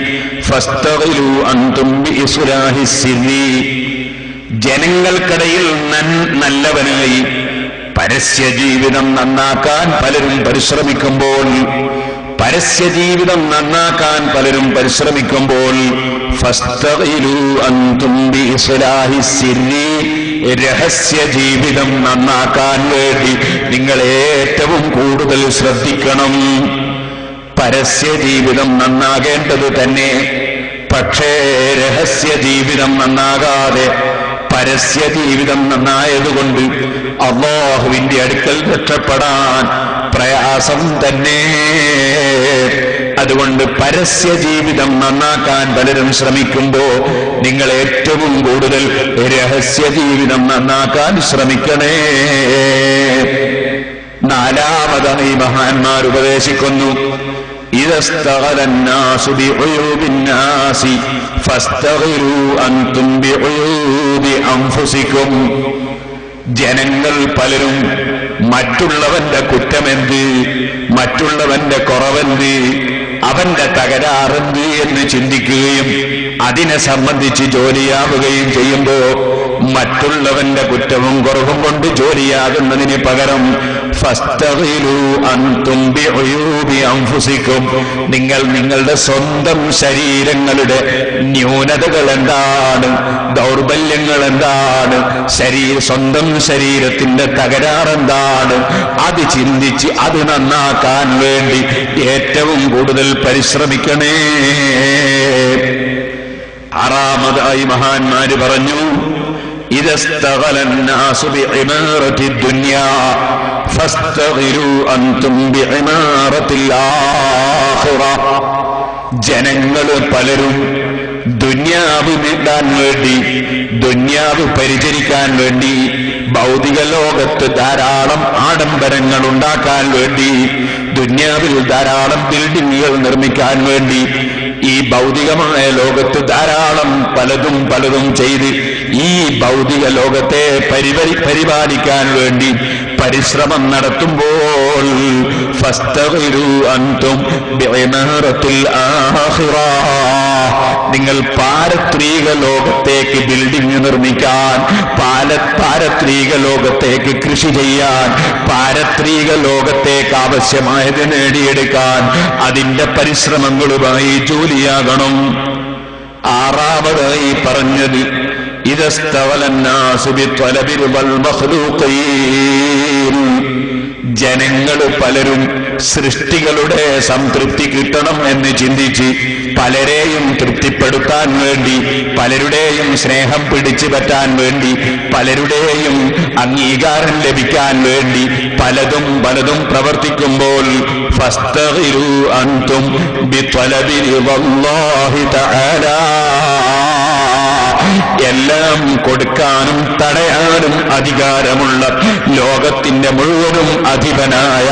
ഫസ്തഗിലു അൻതും ബിഇസ്ലാഹിസ് സിർരി. ജനങ്ങൾക്കിടയിൽ നല്ലവനായി പരസ്യജീവിതം നന്നാക്കാൻ പലരും പരിശ്രമിക്കുമ്പോൾ ഫസ്തഗിലു അൻതും ബിഇസ്ലാഹിസ് സിർരി, രഹസ്യ ജീവിതം നന്നാക്കാൻ വേണ്ടി നിങ്ങൾ ഏറ്റവും കൂടുതൽ ശ്രദ്ധിക്കണം. പരസ്യ ജീവിതം നന്നാകേണ്ടത് തന്നെ, പക്ഷേ രഹസ്യ ജീവിതം നന്നാകാതെ പരസ്യ ജീവിതം നന്നായതുകൊണ്ട് അല്ലാഹുവിന്റെ അടുക്കൽ രക്ഷപ്പെടാൻ പ്രയാസം തന്നെ. അതുകൊണ്ട് പരസ്യ ജീവിതം നന്നാക്കാൻ പലരും ശ്രമിക്കുമ്പോ നിങ്ങൾ ഏറ്റവും കൂടുതൽ രഹസ്യ ജീവിതം നന്നാക്കാൻ ശ്രമിക്കണേ. 4ാമതാണ് ഈ മഹാന്മാർ ഉപദേശിക്കുന്നു, ഇദസ്തഗലന്നാസു ബിഉയൂബിന്നാസി ഫസ്തഗിലു അൻതും ബിഉയൂബി അൻഫുസികും. ജനങ്ങൾ പലരും മറ്റുള്ളവന്റെ കുറ്റമെന്ത്, മറ്റുള്ളവന്റെ കുറവെന്ത്, അവന്റെ തകരാറെന്ത് എന്ന് ചിന്തിക്കുകയും അതിനെ സംബന്ധിച്ച് ജോലിയാവുകയും ചെയ്യുമ്പോ മറ്റുള്ളവന്റെ കുറ്റവും കുറവും കൊണ്ട് ജോലിയാകുന്നതിന് പകരം ഫസ്തഗ്ഫിറൂ അൻതും ബിഉയൂബി അൻഫുസികും, നിങ്ങൾ നിങ്ങളുടെ സ്വന്തം ശരീരങ്ങളുടെ ന്യൂനതകൾ എന്താണ്, ദൗർബല്യങ്ങൾ എന്താണ്, സ്വന്തം ശരീരത്തിന്റെ തകരാറെന്താണ്, അത് ചിന്തിച്ച് അത് നന്നാക്കാൻ വേണ്ടി ഏറ്റവും കൂടുതൽ പരിശ്രമിക്കണേ. ആറാമതായി മഹാന്മാര് പറഞ്ഞു, ഇദസ്തഗലന്നാസു ബിഇമാറത്തി ദുനിയാ ഫസ്തഗ്ഫിറൂ അൻതും ബിഇമാറത്തിൽ ആഖിറ. ജനങ്ങൾ പലരും ദുന്യാവ് നേടാൻ വേണ്ടി, ദുന്യാവ് പരിചരിക്കാൻ വേണ്ടി, ഭൗതിക ലോകത്ത് ധാരാളം ആഡംബരങ്ങൾ ഉണ്ടാക്കാൻ വേണ്ടി, ദുന്യാവിൽ ധാരാളം ബിൽഡിങ്ങുകൾ നിർമ്മിക്കാൻ വേണ്ടി, ഈ ഭൗതികമായ ലോകത്ത് ധാരാളം പലതും ചെയ്ത് ഈ ഭൗതിക ലോകത്തെ പരിപാലിക്കാൻ വേണ്ടി പരിശ്രമം നടത്തുമ്പോൾ ഫസ്തഗ്ഫിറൂ അൻതും ബിഇമാറത്തിൽ ആഖിറ, നിങ്ങൾ പാരത്രിക ലോകത്തേക്ക് ബിൽഡിംഗ് നിർമ്മിക്കാൻ, പാരത്രിക ലോകത്തേക്ക് കൃഷി ചെയ്യാൻ, പാരത്രിക ലോകത്തേക്ക് ആവശ്യമായത് നേടിയെടുക്കാൻ അതിന്റെ പരിശ്രമങ്ങളുമായി ജോലിയാകണം. ആറാമതായി പറഞ്ഞത് ഇദസ്തവലന്നാസു ബിത്വലബിൽ വൽ മഖ്ലൂഖീൻ, ജനങ്ങൾ പലരും സൃഷ്ടികളുടെ സംതൃപ്തി കിട്ടണം എന്ന് ചിന്തിച്ച് പലരെയും തൃപ്തിപ്പെടുത്താൻ വേണ്ടി, പലരുടെയും സ്നേഹം പിടിച്ചു പറ്റാൻ വേണ്ടി, പലരുടെയും അംഗീകാരം ലഭിക്കാൻ വേണ്ടി പലതും പ്രവർത്തിക്കുമ്പോൾ ഫസ്തഗ്ഫിറൂ അൻതും ബിത്വലബി റിളല്ലാഹി തആല, എല്ലാം കൊടുക്കാനും തടയാനും അധികാരമുള്ള ലോകത്തിന്റെ മുഴുവനും അധിപനായ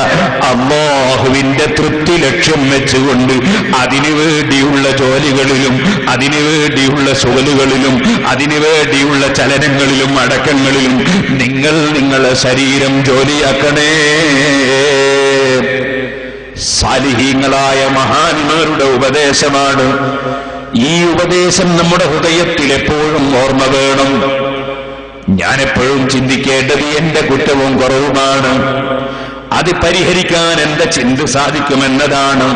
അല്ലാഹുവിന്റെ തൃപ്തി ലക്ഷ്യം വെച്ചുകൊണ്ട് അതിനുവേണ്ടിയുള്ള ജോലികളിലും അതിനുവേണ്ടിയുള്ള സുഖലുകളിലും അതിനുവേണ്ടിയുള്ള ചലനങ്ങളിലും അടക്കങ്ങളിലും നിങ്ങളെ ശരീരം ജോലിയാക്കണേ. സാലിഹീങ്ങളായ മഹാന്മാരുടെ ഉപദേശമാണ്. ഈ ഉപദേശം നമ്മുടെ ഹൃദയത്തിൽ എപ്പോഴും ഓർമ്മ വേണം. ഞാനെപ്പോഴും ചിന്തിക്കേണ്ടത് എന്റെ കുറ്റവും കുറവുമാണ്, അത് പരിഹരിക്കാൻ എന്റെ ചിന്ത സാധിക്കുമെന്നതാണ്.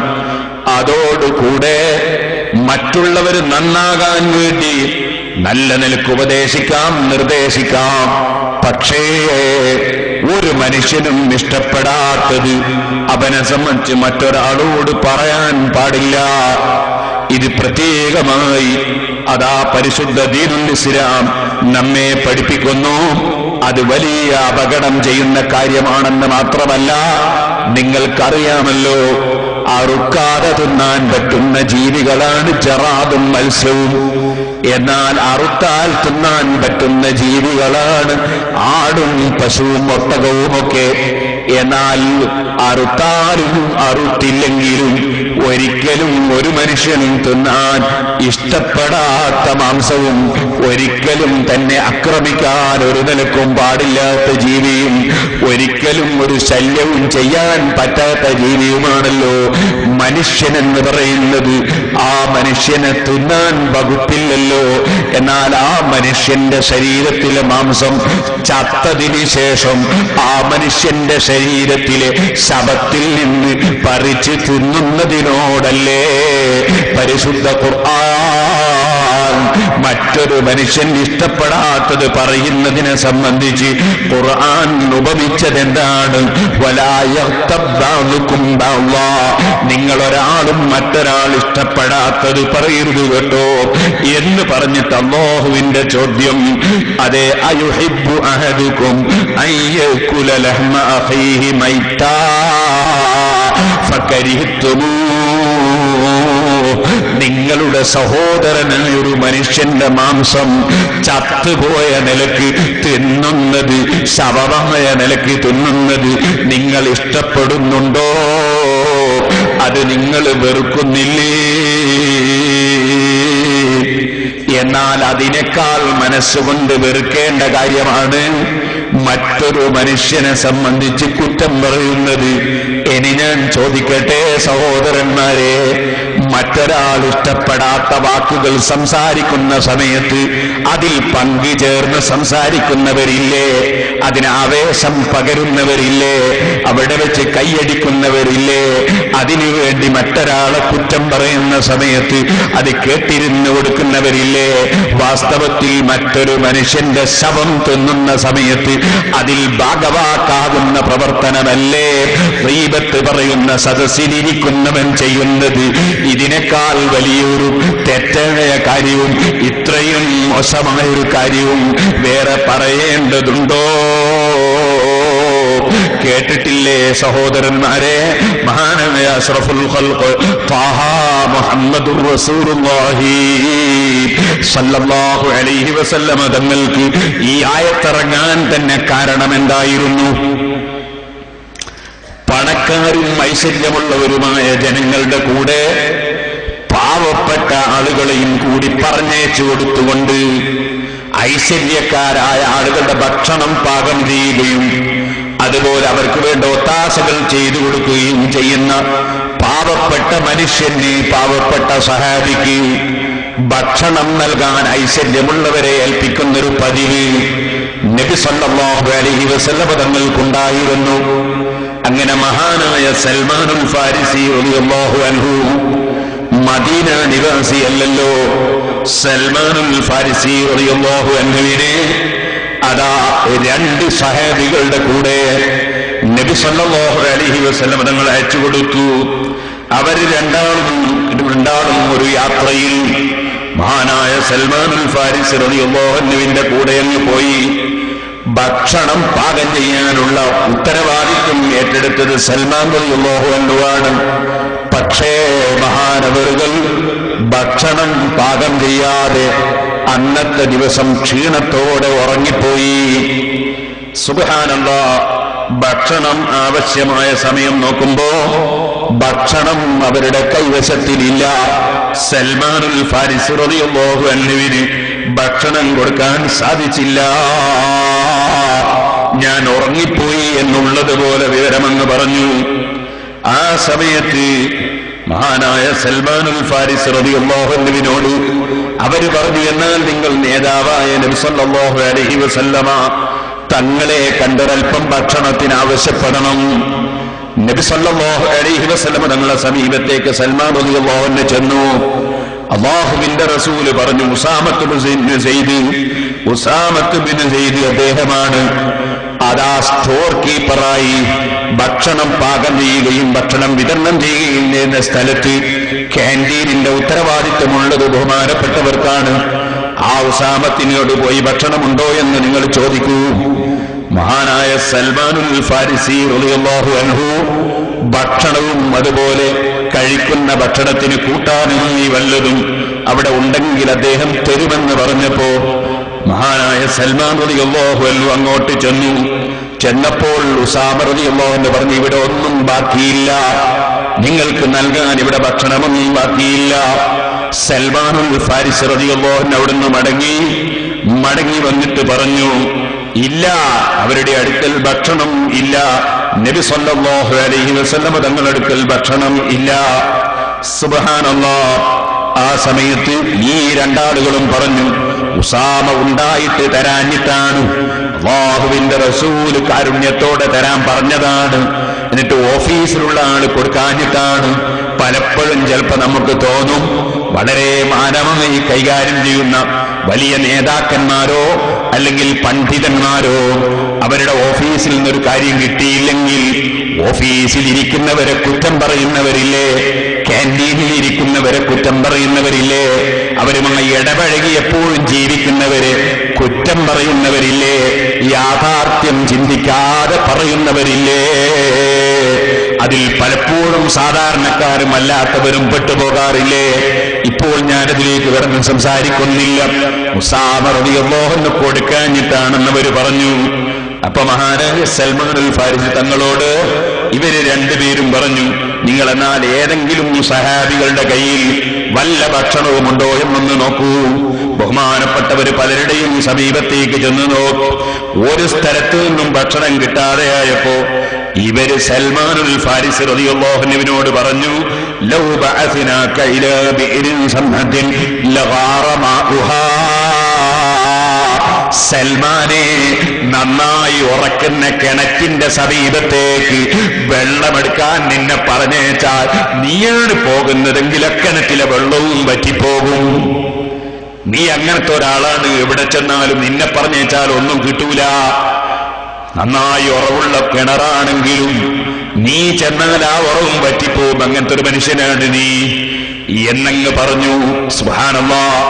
അതോടുകൂടെ മറ്റുള്ളവർ നന്നാകാൻ വേണ്ടി നല്ല നിലക്ക് ഉപദേശിക്കാം, നിർദ്ദേശിക്കാം. പക്ഷേ ഒരു മനുഷ്യനും ഇഷ്ടപ്പെടാത്തത് അവനെ സംബന്ധിച്ച് മറ്റൊരാളോട് പറയാൻ പാടില്ല. ഇത് പ്രത്യേകമായി അതാ പരിശുദ്ധ ദീനുൽ ഇസ്ലാം നമ്മെ പഠിപ്പിക്കുന്നു. അത് വലിയ അപകടം ചെയ്യുന്ന കാര്യമാണെന്ന് മാത്രമല്ല, നിങ്ങൾക്കറിയാമല്ലോ, അറുക്കാതെ തിന്നാൻ പറ്റുന്ന ജീവികളാണ് ജറാദും മത്സ്യവും. എന്നാൽ അറുത്താൽ തിന്നാൻ പറ്റുന്ന ജീവികളാണ് ആടും പശുവും ഒട്ടകവുമൊക്കെ. എന്നാൽ അറുത്താലും അറുത്തില്ലെങ്കിലും ഒരിക്കലും ഒരു മനുഷ്യനും തിന്നാൻ ഇഷ്ടപ്പെടാത്ത മാംസവും ഒരിക്കലും തന്നെ ആക്രമിക്കാൻ ഒരു നിലക്കും പാടില്ലാത്ത ജീവിയും ഒരിക്കലും ഒരു ശല്യവും ചെയ്യാൻ പറ്റാത്ത ജീവിയുമാണല്ലോ മനുഷ്യനെന്ന് പറയുന്നത്. ആ മനുഷ്യനെ തിന്നാൻ വകുപ്പില്ലല്ലോ. എന്നാൽ ആ മനുഷ്യന്റെ ശരീരത്തിലെ മാംസം ചത്തതിന് ശേഷം ആ മനുഷ്യന്റെ ശരീരത്തിലെ ശവത്തിൽ നിന്ന് പറിച്ച് തിന്നുന്നതിനോടല്ലേ പരിശുദ്ധ ഖുർആൻ മറ്റൊരു മനുഷ്യൻ ഇഷ്ടപ്പെടാത്തത് പറയുന്നതിനെ സംബന്ധിച്ച് ഖുർആൻ ഉപമിച്ചതെന്താണ്? വലാ യഗ്തബ് ബഅ്ദുകും ബഅ്ദാ, നിങ്ങളൊരാളും മറ്റൊരാൾ ഇഷ്ടപ്പെടാത്തത് പറയരുത് കേട്ടോ എന്ന് പറഞ്ഞിട്ട് അല്ലാഹുവിന്റെ ചോദ്യം, അതെ, അയുഹിബ്ബു അഹദുകും അയ്യകുല ലഹ്മ അഖീഹി മൈതാ ഫകരിഹ്തുമൂ, നിങ്ങളുടെ സഹോദരനായ ഒരു മനുഷ്യന്റെ മാംസം ചത്തുപോയ നിലക്ക് തിന്നുന്നത്, ശവമായ നിലക്ക് തിന്നുന്നത് നിങ്ങൾ ഇഷ്ടപ്പെടുന്നുണ്ടോ? അത് നിങ്ങൾ വെറുക്കുന്നില്ലേ? എന്നാൽ അതിനേക്കാൾ മനസ്സുകൊണ്ട് വെറുക്കേണ്ട കാര്യമാണ് മറ്റൊരു മനുഷ്യനെ സംബന്ധിച്ച് കുറ്റം പറയുന്നത്. ഇനി ഞാൻ ചോദിക്കട്ടെ സഹോദരന്മാരെ, മറ്റൊരാൾ ഇഷ്ടപ്പെടാത്ത വാക്കുകൾ സംസാരിക്കുന്ന സമയത്ത് അതിൽ പങ്കുചേർന്ന് സംസാരിക്കുന്നവരില്ലേ? അതിന് ആവേശം പകരുന്നവരില്ലേ? അവിടെ വെച്ച് കൈയടിക്കുന്നവരില്ലേ? അതിനുവേണ്ടി മറ്റൊരാളെ കുറ്റം പറയുന്ന സമയത്ത് അത് കേട്ടിരുന്ന് കൊടുക്കുന്നവരില്ലേ? വാസ്തവത്തിൽ മറ്റൊരു മനുഷ്യന്റെ ശവം തിന്നുന്ന സമയത്ത് അതിൽ ഭാഗവാക്കാകുന്ന പ്രവർത്തനമല്ലേ ഗീബത്ത് പറയുന്ന സദസ്സിലിരിക്കുന്നവൻ ചെയ്യുന്നത്? ഇതിനേക്കാൾ വലിയൊരു തെറ്റായ കാര്യവും ഇത്രയും മോശമായൊരു കാര്യവും വേറെ പറയേണ്ടതുണ്ടോ? കേട്ടിട്ടില്ലേ സഹോദരന്മാരെ? മഹാനായ അഷ്റഫുൽ ഖൽഖ് ത്വാഹ മുഹമ്മദുർ റസൂലുള്ളാഹി സല്ലല്ലാഹു അലൈഹി വസല്ലം തങ്ങൾക്ക് ഈ ആയത്തിറങ്ങാൻ തന്നെ കാരണം എന്തായിരുന്നു? പണക്കാരും ഐശ്വര്യമുള്ളവരുമായ ജനങ്ങളുടെ കൂടെ പാവപ്പെട്ട ആളുകളെയും കൂടി പറഞ്ഞേച്ചു കൊടുത്തുകൊണ്ട് ഐശ്വര്യക്കാരായ ആളുകളുടെ ഭക്ഷണം പാകം ചെയ്യുകയും അതുപോലെ അവർക്ക് വേണ്ട ഒത്താശകൾ ചെയ്തു കൊടുക്കുകയും ചെയ്യുന്ന പാവപ്പെട്ട മനുഷ്യന്, പാവപ്പെട്ട സഹാബിക്ക് ഭക്ഷണം നൽകാൻ ഐശ്വര്യമുള്ളവരെ ഏൽപ്പിക്കുന്നൊരു പതിവ് നബി സല്ലല്ലാഹു അലൈഹി വസല്ലം തങ്ങൾക്കുണ്ടായിരുന്നു. അങ്ങനെ മഹാനായ സൽമാനുൽ ഫാരിസി റളിയല്ലാഹു അൻഹു മദീന നിവാസിയല്ലല്ലോ. സൽമാനുൽ ഫാരിസി റളിയല്ലാഹു അൻഹുവിനെ അതാ രണ്ട് സഹാബികളുടെ കൂടെ നബി സല്ലല്ലാഹു അലൈഹി വസല്ലം തങ്ങൾ അയച്ചു കൊടുത്തു. അവർ രണ്ടാളും ഒരു യാത്രയിൽ മഹാനായ സൽമാനുൽ ഫാരിസി റളിയല്ലാഹു അൻഹുവിന്റെ കൂടെ അങ്ങ് പോയി. ഭക്ഷണം പാകം ചെയ്യാനുള്ള ഉത്തരവാദിത്വം ഏറ്റെടുത്തത് സൽമാൻ റളിയല്ലാഹു അൻഹുവാണ്. പക്ഷേ മഹാനവറുകൾ ഭക്ഷണം പാകം ചെയ്യാതെ അന്നത്തെ ദിവസം ക്ഷീണത്തോടെ ഉറങ്ങിപ്പോയി. സുബ്ഹാനല്ലാഹ്. ഭക്ഷണം ആവശ്യമായ സമയം നോക്കുമ്പോ ഭക്ഷണം അവരുടെ കൈവശത്തിലില്ല. സൽമാനുൽ ഫാരിസി റളിയല്ലാഹു അൻഹുവിന് ഭക്ഷണം കൊടുക്കാൻ സാധിച്ചില്ല. ഞാൻ ഉറങ്ങിപ്പോയി എന്നുള്ളതുപോലെ വിവരമെന്ന് പറഞ്ഞു. ആ സമയത്ത് മഹാനായ സൽമാനുൽ ഫാരിസി റളിയല്ലാഹു അൻഹുവിനോട് അവര് പറഞ്ഞു, എന്നാൽ നിങ്ങൾ നേതാവായ നബി സല്ലല്ലാഹു അലൈഹി വസല്ലമ തങ്ങളെ കണ്ടൊരൽപ്പം ഭക്ഷണത്തിന് ആവശ്യപ്പെടണം. നബി സല്ലല്ലാഹു അലൈഹി വസല്ലമ തങ്ങളുടെ സമീപത്തേക്ക് സൽമാൻ റളിയല്ലാഹു അൻഹു ചെന്നു. അല്ലാഹുവിന്റെ റസൂല് പറഞ്ഞു, ഉസാമത്ത് ബിൻ സെയ്ദ് അദ്ദേഹമാണ് അതാ സ്റ്റോർ കീപ്പറായി ഭക്ഷണം പാകം ചെയ്യുകയും ഭക്ഷണം വിതരണം ചെയ്യുകയും ചെയ്യുന്ന സ്ഥലത്ത് ക്യാൻറ്റീനിന്റെ ഉത്തരവാദിത്വമുള്ളത് ബഹുമാനപ്പെട്ടവർക്കാണ്. ആ ഉസാമത്തിനോട് പോയി ഭക്ഷണമുണ്ടോ എന്ന് നിങ്ങൾ ചോദിക്കൂ. മഹാനായ സൽമാനുൽ ഫാരിസി റളിയല്ലാഹു അൻഹു ഭക്ഷണവും അതുപോലെ കഴിക്കുന്ന ഭക്ഷണത്തിന് കൂട്ടാനുമായി വല്ലതും അവിടെ ഉണ്ടെങ്കിൽ അദ്ദേഹം തരുമെന്ന് പറഞ്ഞപ്പോ മഹാനായ സൽമാൻ റളിയല്ലാഹു അൻഹു അങ്ങോട്ട് ചെന്നു. ചെന്നപ്പോൾ ഉസാമ റളിയല്ലാഹു അൻഹു പറഞ്ഞു, ഇവിടെ ഒന്നും ബാക്കിയില്ല, നിങ്ങൾക്ക് നൽകാൻ ഇവിടെ ഭക്ഷണമൊന്നും ബാക്കിയില്ല. സൽമാനുൽ ഫാരിസി റളിയല്ലാഹു അൻഹു അവിടുന്ന് മടങ്ങി വന്നിട്ട് പറഞ്ഞു, ഇല്ല, അവരുടെ അടുക്കൽ ഭക്ഷണം ഇല്ല. നബി സല്ലല്ലാഹു അലൈഹി വസല്ലം തങ്ങളുടെ അടുക്കൽ ഭക്ഷണം ഇല്ല. സുബ്ഹാനല്ലാഹ്. ആ സമയത്ത് ഈ രണ്ടാളുകളും പറഞ്ഞു, ഉസാമ ഉണ്ടായിട്ട് തരാഞ്ഞിട്ടാണ്, അല്ലാഹുവിന്റെ റസൂല് കാരുണ്യത്തോടെ തരാൻ പറഞ്ഞതാണ്, എന്നിട്ട് ഓഫീസിലുള്ള ആള് കൊടുക്കാഞ്ഞിട്ടാണ്. പലപ്പോഴും ചിലപ്പോ നമുക്ക് തോന്നും, വളരെ മാനവമായി കൈകാര്യം ചെയ്യുന്ന വലിയ നേതാക്കന്മാരോ അല്ലെങ്കിൽ പണ്ഡിതന്മാരോ അവരുടെ ഓഫീസിൽ നിന്നൊരു കാര്യം കിട്ടിയില്ലെങ്കിൽ ഓഫീസിൽ ഇരിക്കുന്നവരെ കുറ്റം പറയുന്നവരില്ലേ, ക്യാൻറ്റീനിൽ ഇരിക്കുന്നവരെ കുറ്റം പറയുന്നവരില്ലേ, അവരുമായി ഇടപഴകി എപ്പോഴും ജീവിക്കുന്നവരെ കുറ്റം പറയുന്നവരില്ലേ, യാഥാർത്ഥ്യം ചിന്തിക്കാതെ പറയുന്നവരില്ലേ. അതിൽ പലപ്പോഴും സാധാരണക്കാരും അല്ലാത്തവരും പെട്ടുപോകാറില്ലേ. ഇപ്പോൾ ഞാനതിലേക്ക് കടന്ന് സംസാരിക്കുന്നില്ല. ഉസാമ റളിയല്ലാഹു അൻഹു കൊടുക്കാഞ്ഞിട്ടാണെന്നവര് പറഞ്ഞു. അപ്പൊ മഹാനായ സൽമാനുൽ ഫാരിസി തങ്ങളോട് ഇവര് രണ്ടുപേരും പറഞ്ഞു, നിങ്ങൾ എന്നാൽ ഏതെങ്കിലും സഹാബികളുടെ കയ്യിൽ വല്ല ഭക്ഷണവുമുണ്ടോ എന്നൊന്ന് നോക്കൂ. ബഹുമാനപ്പെട്ടവര് പലരുടെയും സമീപത്തേക്ക് ചെന്ന് നോക്കി. ഒരു സ്ഥലത്തു നിന്നും ഭക്ഷണം കിട്ടാതെയായപ്പോ ഇവര് സൽമാനുൽ ഫാരിസി റളിയല്ലാഹു അൻഹുവിനോട് പറഞ്ഞു, ലൗ ബഅസ്നാക ഇലാ ബിഇരിൻ സംഹദിൻ ലഗാറ മാഉഹാ. സൽമാനെ, നന്നായി ഉറക്കുന്ന കിണറ്റിന്റെ സമീപത്തേക്ക് വെള്ളമെടുക്കാൻ നിന്നെ പറഞ്ഞേച്ചാൽ നീയാണ് പോകുന്നതെങ്കിൽ കിണറ്റിലെ വെള്ളവും പറ്റിപ്പോകും. നീ അങ്ങനത്തെ ഒരാളാണ്. എവിടെ ചെന്നാലും നിന്നെ പറഞ്ഞേച്ചാൽ ഒന്നും കിട്ടൂല. നന്നായി ഉറവുള്ള കിണറാണെങ്കിലും നീ ചെന്നാൽ ആ ഉറവും പറ്റിപ്പോകും. അങ്ങനത്തെ ഒരു മനുഷ്യനാണ് നീ എന്നങ്ങ് പറഞ്ഞു. സുബ്ഹാനല്ലാഹ്,